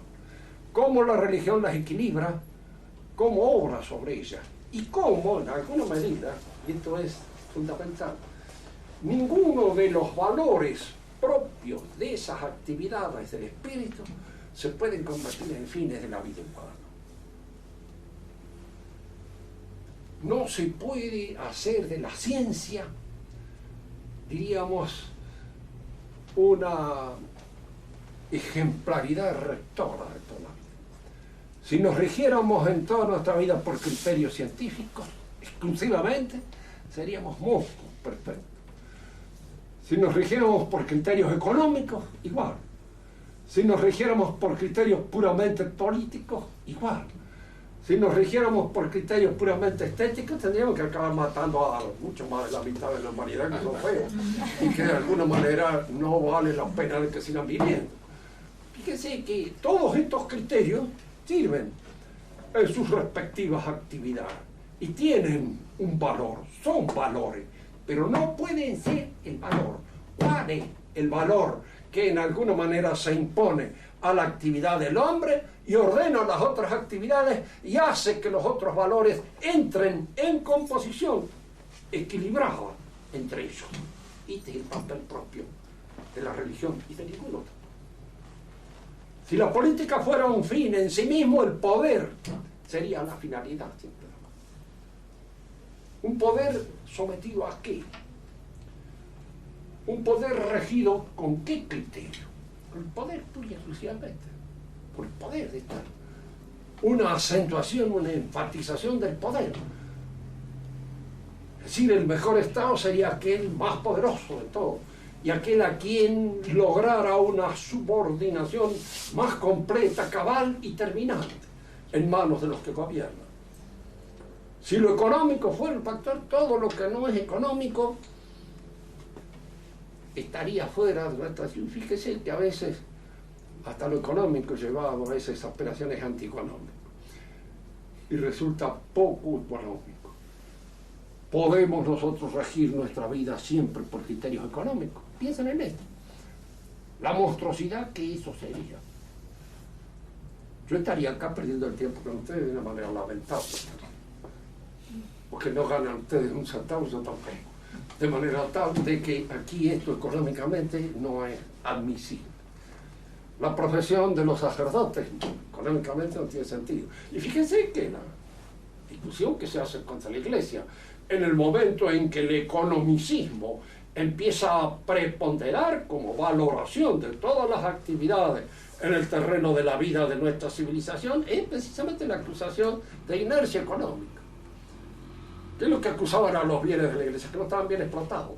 cómo la religión las equilibra, cómo obra sobre ellas, y cómo, en alguna medida, y esto es fundamental, ninguno de los valores propios de esas actividades del espíritu se pueden convertir en fines de la vida humana. No se puede hacer de la ciencia, diríamos, una ejemplaridad rectora de toda la vida. Si nos rigiéramos en toda nuestra vida por criterios científicos, exclusivamente, seríamos monstruos perfectos. Si nos rigiéramos por criterios económicos, igual. Si nos rigiéramos por criterios puramente políticos, igual. Si nos rigiéramos por criterios puramente estéticos, tendríamos que acabar matando a mucho más de la mitad de la humanidad que son feos, y que de alguna manera no vale la pena de que sigan viviendo. Fíjense que todos estos criterios sirven en sus respectivas actividades y tienen un valor, son valores, pero no pueden ser el valor. ¿Cuál es el valor que en alguna manera se impone a la actividad del hombre y ordena las otras actividades y hace que los otros valores entren en composición equilibrada entre ellos? Este es el papel propio de la religión y de ningún otro. Si la política fuera un fin en sí mismo, el poder sería la finalidad siempre. ¿Un poder sometido a qué? ¿Un poder regido con qué criterio? Con el poder pura y exclusivamente. Por el poder de estar. Una acentuación, una enfatización del poder. Es decir, el mejor Estado sería aquel más poderoso de todos y aquel a quien lograra una subordinación más completa, cabal y terminante en manos de los que gobiernan. Si lo económico fuera el factor, todo lo que no es económico estaría fuera de nuestra acción. Fíjese que a veces hasta lo económico lleva a veces aspiraciones antieconómicas y resulta poco económico. ¿Podemos nosotros regir nuestra vida siempre por criterios económicos? Piensen en esto. La monstruosidad que eso sería. Yo estaría acá perdiendo el tiempo con ustedes de una manera lamentable. Porque no ganan ustedes un centavo, yo tampoco. De manera tal de que aquí esto económicamente no es admisible. La profesión de los sacerdotes económicamente no tiene sentido. Y fíjense que la discusión que se hace contra la Iglesia, en el momento en que el economicismo empieza a preponderar como valoración de todas las actividades en el terreno de la vida de nuestra civilización, es precisamente la acusación de inercia económica. ¿Qué es lo que acusaban a los bienes de la Iglesia? Que no estaban bien explotados.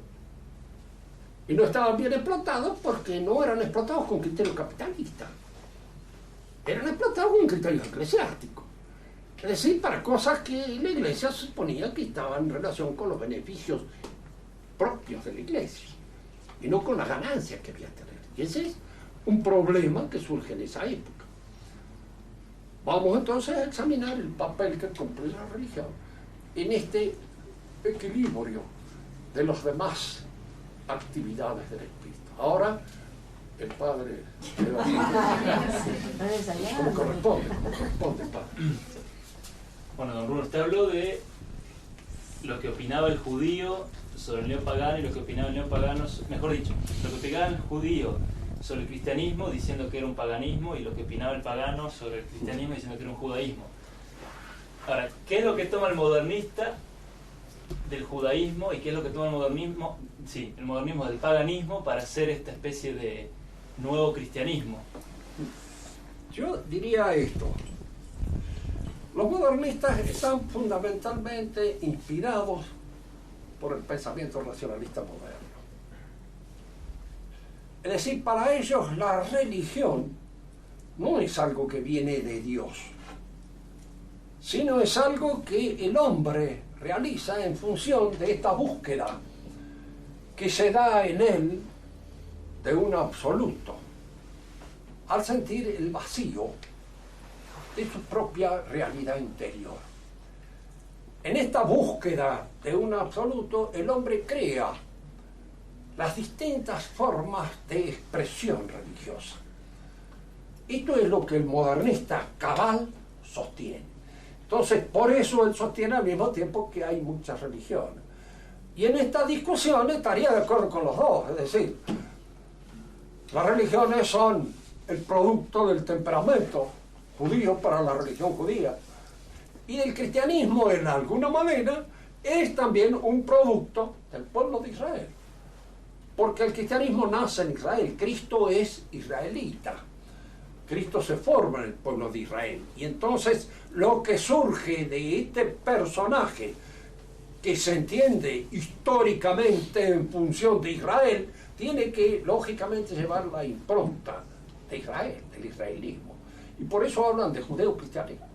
Y no estaban bien explotados porque no eran explotados con criterio capitalista. Eran explotados con criterio eclesiástico. Es decir, para cosas que la Iglesia suponía que estaban en relación con los beneficios propios de la Iglesia y no con las ganancias que había que tener. Y ese es un problema que surge en esa época. Vamos entonces a examinar el papel que cumple la religión en este equilibrio de las demás actividades del espíritu. Ahora, el padre como corresponde, padre. Bueno, don Bruno, usted habló de lo que opinaba el judío sobre el neopagano y lo que opinaba el neopagano, mejor dicho, lo que opinaba el judío sobre el cristianismo diciendo que era un paganismo y lo que opinaba el pagano sobre el cristianismo diciendo que era un judaísmo. Ahora, ¿qué es lo que toma el modernista del judaísmo y qué es lo que toma el modernismo del paganismo para hacer esta especie de nuevo cristianismo? Yo diría esto. Los modernistas están fundamentalmente inspirados por el pensamiento racionalista moderno. Es decir, para ellos la religión no es algo que viene de Dios, sino es algo que el hombre realiza en función de esta búsqueda que se da en él de un absoluto, al sentir el vacío de su propia realidad interior. En esta búsqueda de un absoluto, el hombre crea las distintas formas de expresión religiosa. Esto es lo que el modernista cabal sostiene. Entonces, por eso él sostiene al mismo tiempo que hay muchas religiones. Y en esta discusión estaría de acuerdo con los dos, es decir, las religiones son el producto del temperamento judío para la religión judía, y el cristianismo en alguna manera es también un producto del pueblo de Israel, porque el cristianismo nace en Israel. Cristo es israelita, Cristo se forma en el pueblo de Israel, y entonces lo que surge de este personaje que se entiende históricamente en función de Israel tiene que lógicamente llevar la impronta de Israel, del israelismo. Y por eso hablan de judeo-cristianismo.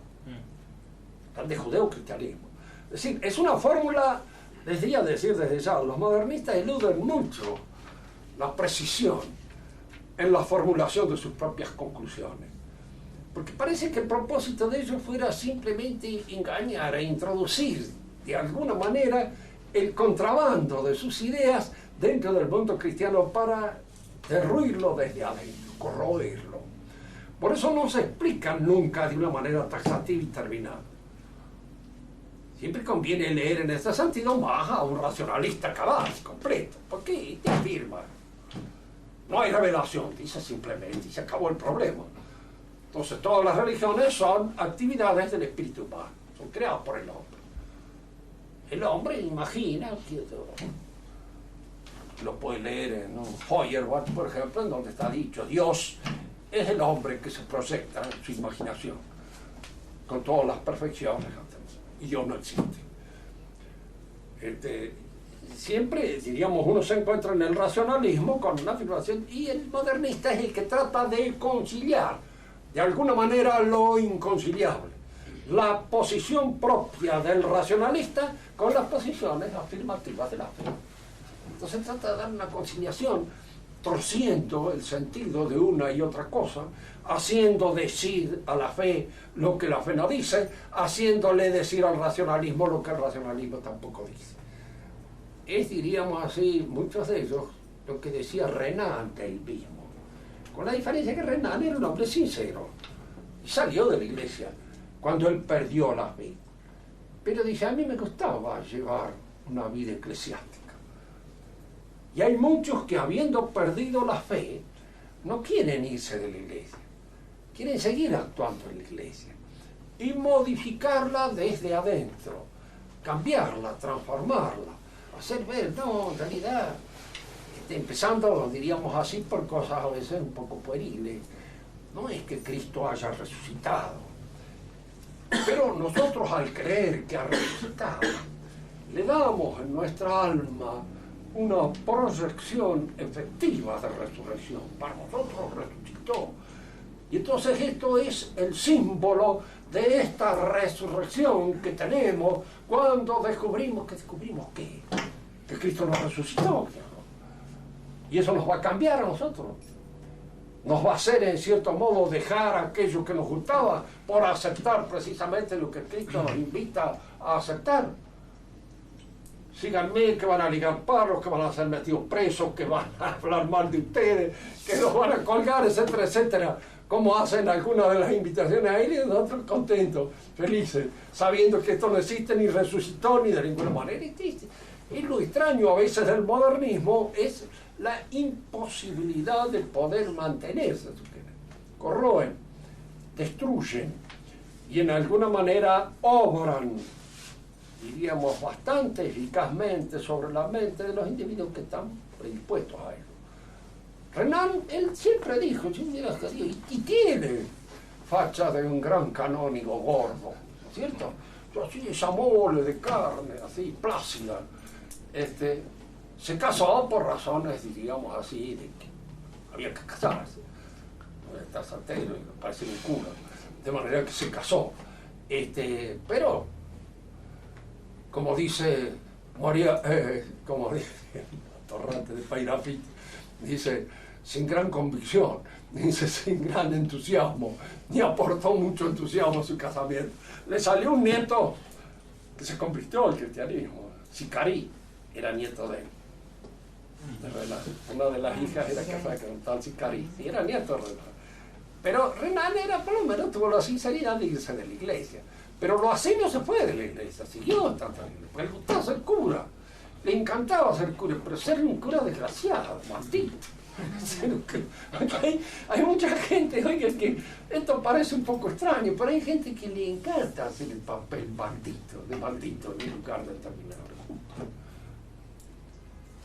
Hablan de judeo-cristianismo. Es decir, es una fórmula, decía decir desde ya, los modernistas eluden mucho la precisión en la formulación de sus propias conclusiones. Porque parece que el propósito de ellos fuera simplemente engañar e introducir de alguna manera el contrabando de sus ideas dentro del mundo cristiano para derruirlo desde adentro, corroerlo. Por eso no se explican nunca de una manera taxativa y terminada. Siempre conviene leer en este sentido más a un racionalista cabal, completo. ¿Por qué te afirma No hay revelación, dice simplemente, y se acabó el problema. Entonces todas las religiones son actividades del espíritu humano, son creadas por el hombre. El hombre imagina, lo puede leer en un Feuerbach, por ejemplo, en donde está dicho, Dios es el hombre que se proyecta en su imaginación, con todas las perfecciones, y Dios no existe. Siempre, diríamos, uno se encuentra en el racionalismo con una afirmación, y el modernista es el que trata de conciliar, de alguna manera, lo inconciliable. La posición propia del racionalista con las posiciones afirmativas de la fe. Entonces trata de dar una conciliación, torciendo el sentido de una y otra cosa, haciendo decir a la fe lo que la fe no dice, haciéndole decir al racionalismo lo que el racionalismo tampoco dice. Es, diríamos así, muchos de ellos, lo que decía Renan del mismo. Con la diferencia que Renan era un hombre sincero y salió de la iglesia cuando él perdió la fe. Pero dice, a mí me gustaba llevar una vida eclesiástica. Y hay muchos que, habiendo perdido la fe, no quieren irse de la iglesia. Quieren seguir actuando en la iglesia y modificarla desde adentro, cambiarla, transformarla, hacer ver, no, en realidad, empezando, diríamos así, por cosas a veces un poco pueriles. No es que Cristo haya resucitado, pero nosotros, al creer que ha resucitado, le damos en nuestra alma una proyección efectiva de resurrección. Para nosotros resucitó. Y entonces esto es el símbolo de esta resurrección que tenemos cuando descubrimos que Cristo nos resucitó. Y eso nos va a cambiar a nosotros. Nos va a hacer, en cierto modo, dejar aquello que nos gustaba por aceptar precisamente lo que Cristo nos invita a aceptar. Síganme, que van a ligar palos, que van a ser metidos presos, que van a hablar mal de ustedes, que los van a colgar, etcétera, etcétera. Como hacen algunas de las invitaciones a él, y nosotros contentos, felices, sabiendo que esto no existe ni resucitó ni de ninguna manera existe. Y lo extraño a veces del modernismo es la imposibilidad de poder mantenerse. Corroen, destruyen y en alguna manera obran, diríamos, bastante eficazmente sobre la mente de los individuos que están predispuestos a ello. Renan, él siempre dijo, y tiene facha de un gran canónigo gordo, ¿no es cierto? Así, esa mole de carne, así, plácida. Se casó por razones, diríamos así, de que había que casarse. Está soltero y parece un cura, de manera que se casó. Pero, como dice María, como dice Torrante de Pairafit, dice, sin gran convicción, dice, sin gran entusiasmo, ni aportó mucho entusiasmo a su casamiento. Le salió un nieto que se convirtió al cristianismo, Sicarí, era nieto de él. Una de las hijas era casada con un tal Sicarí, y era nieto de Renan. Pero Renan era, por lo menos, tuvo la sinceridad de irse de la iglesia. Pero lo así no se fue de la iglesia, siguió estando en la iglesia. Le gustaba ser cura, le encantaba ser cura, pero ser un cura desgraciado, maldito. Hay mucha gente, oiga, que esto parece un poco extraño, pero hay gente que le encanta hacer el papel maldito en lugar de terminar.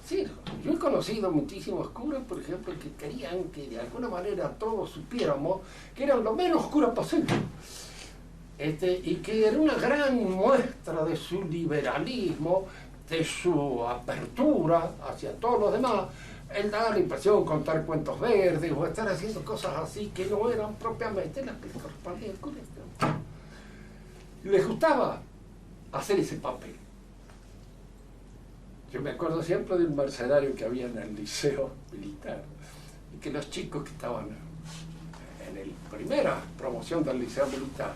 Sí, yo he conocido muchísimos curas, por ejemplo, que querían que de alguna manera todos supiéramos que eran lo menos curas posible. Y que era una gran muestra de su liberalismo, de su apertura hacia todos los demás, el dar la impresión, contar cuentos verdes o estar haciendo cosas así que no eran propiamente las que le correspondían al cura. Les gustaba hacer ese papel. Yo me acuerdo siempre de un mercenario que había en el liceo militar, y que los chicos que estaban en la primera promoción del liceo militar,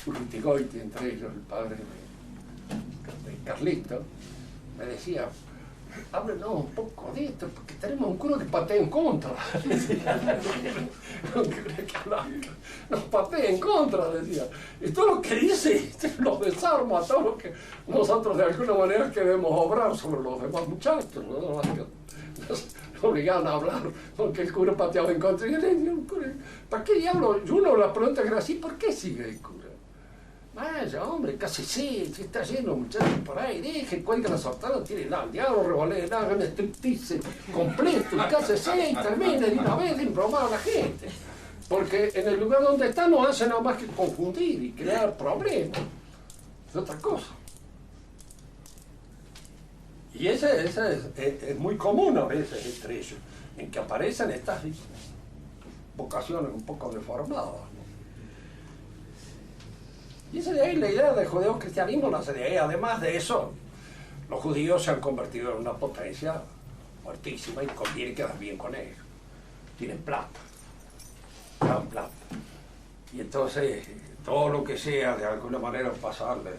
Urrutigoiti, entre ellos el padre de Carlito, me decía, háblenos un poco de esto, porque tenemos un cura que patea en contra. Nos patea en contra, decía. Y todo lo que dice, lo deshace. entusiasmo, a todo lo que nosotros de alguna manera queremos obrar sobre los demás muchachos, ¿no? Nos obligaban a hablar porque el cura pateaba en contra. Y yo le digo, ¿para qué diablo? Y uno la pregunta era así, ¿por qué sigue el cura? Vaya, hombre, casi sí, si está lleno de muchachos por ahí, deje, cuelga la sortada, tire el diablo, revolé, haga un striptease completo, y casi sí, termine de una vez de embromar a la gente. Porque en el lugar donde está no hace nada más que confundir y crear problemas. Es otra cosa. Y ese es muy común a veces entre ellos, en que aparecen estas vocaciones un poco deformadas, ¿no? Y esa de ahí la idea del judeo-cristianismo nace de ahí. Además de eso, los judíos se han convertido en una potencia fuertísima y conviene quedar bien con ellos. Tienen plata. Dan plata. Y entonces todo lo que sea de alguna manera pasarle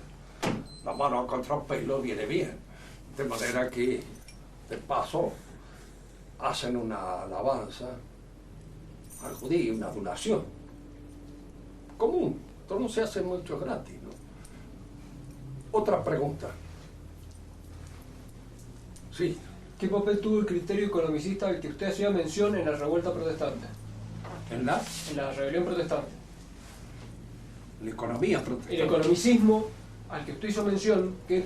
la mano a contrapelo viene bien. De manera que de paso hacen una alabanza al judío, una adulación común. Esto no se hace mucho gratis, ¿no? Otra pregunta. Sí. ¿Qué papel tuvo el criterio economicista al que usted hacía mención en la revuelta protestante? ¿En la? En la rebelión protestante. La economía protestante. El economicismo al que usted hizo mención, ¿qué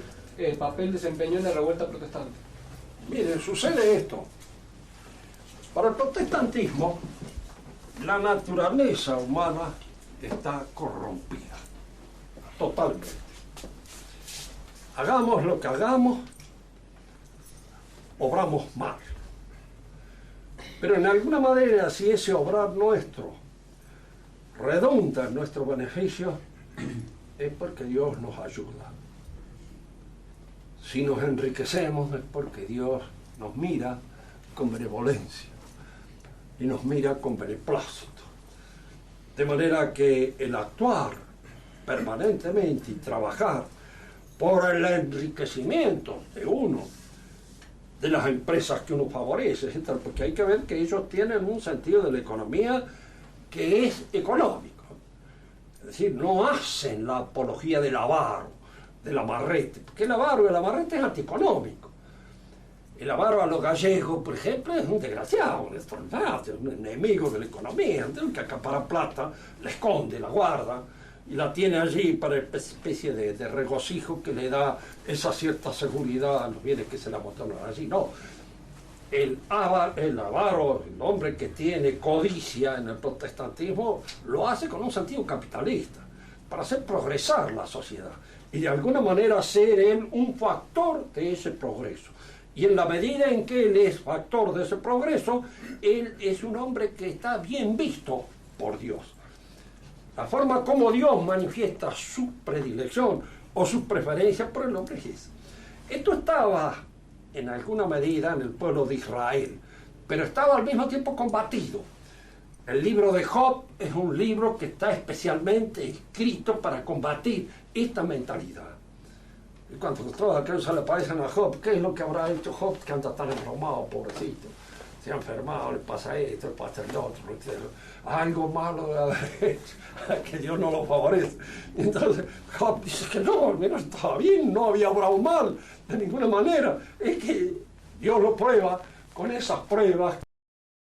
papel desempeñó en la revuelta protestante? Miren, sucede esto. Para el protestantismo, la naturaleza humana está corrompida. Totalmente. Hagamos lo que hagamos, obramos mal. Pero en alguna manera, si ese obrar nuestro redunda en nuestro beneficio, es porque Dios nos ayuda. Si nos enriquecemos es porque Dios nos mira con benevolencia y nos mira con beneplácito. De manera que el actuar permanentemente y trabajar por el enriquecimiento de uno, de las empresas que uno favorece, etc., porque hay que ver que ellos tienen un sentido de la economía que es económico. Es decir, no hacen la apología del avaro, del amarrete, porque el avaro y el amarrete es antieconómico. El avaro a los gallegos, por ejemplo, es un desgraciado, un estornado, un enemigo de la economía, el que acapara plata, la esconde, la guarda, y la tiene allí para especie de regocijo que le da esa cierta seguridad a los bienes que se le amontonan allí. No, el avaro, el hombre que tiene codicia en el protestantismo, lo hace con un sentido capitalista, para hacer progresar la sociedad, y de alguna manera ser él un factor de ese progreso. Y en la medida en que él es factor de ese progreso, él es un hombre que está bien visto por Dios. La forma como Dios manifiesta su predilección o su preferencia por el hombre es esa. Esto estaba en alguna medida en el pueblo de Israel, pero estaba al mismo tiempo combatido. El libro de Job es un libro que está especialmente escrito para combatir esta mentalidad. Y cuando todos aquellos se le parecen a Job, ¿qué es lo que habrá hecho Job que anda tan enromado, pobrecito? Se ha enfermado, le pasa esto, le pasa el otro, etc. Algo malo de haber hecho, que Dios no lo favorece. Y entonces Job dice que no, mira, estaba bien, no había obrado mal, de ninguna manera. Es que Dios lo prueba con esas pruebas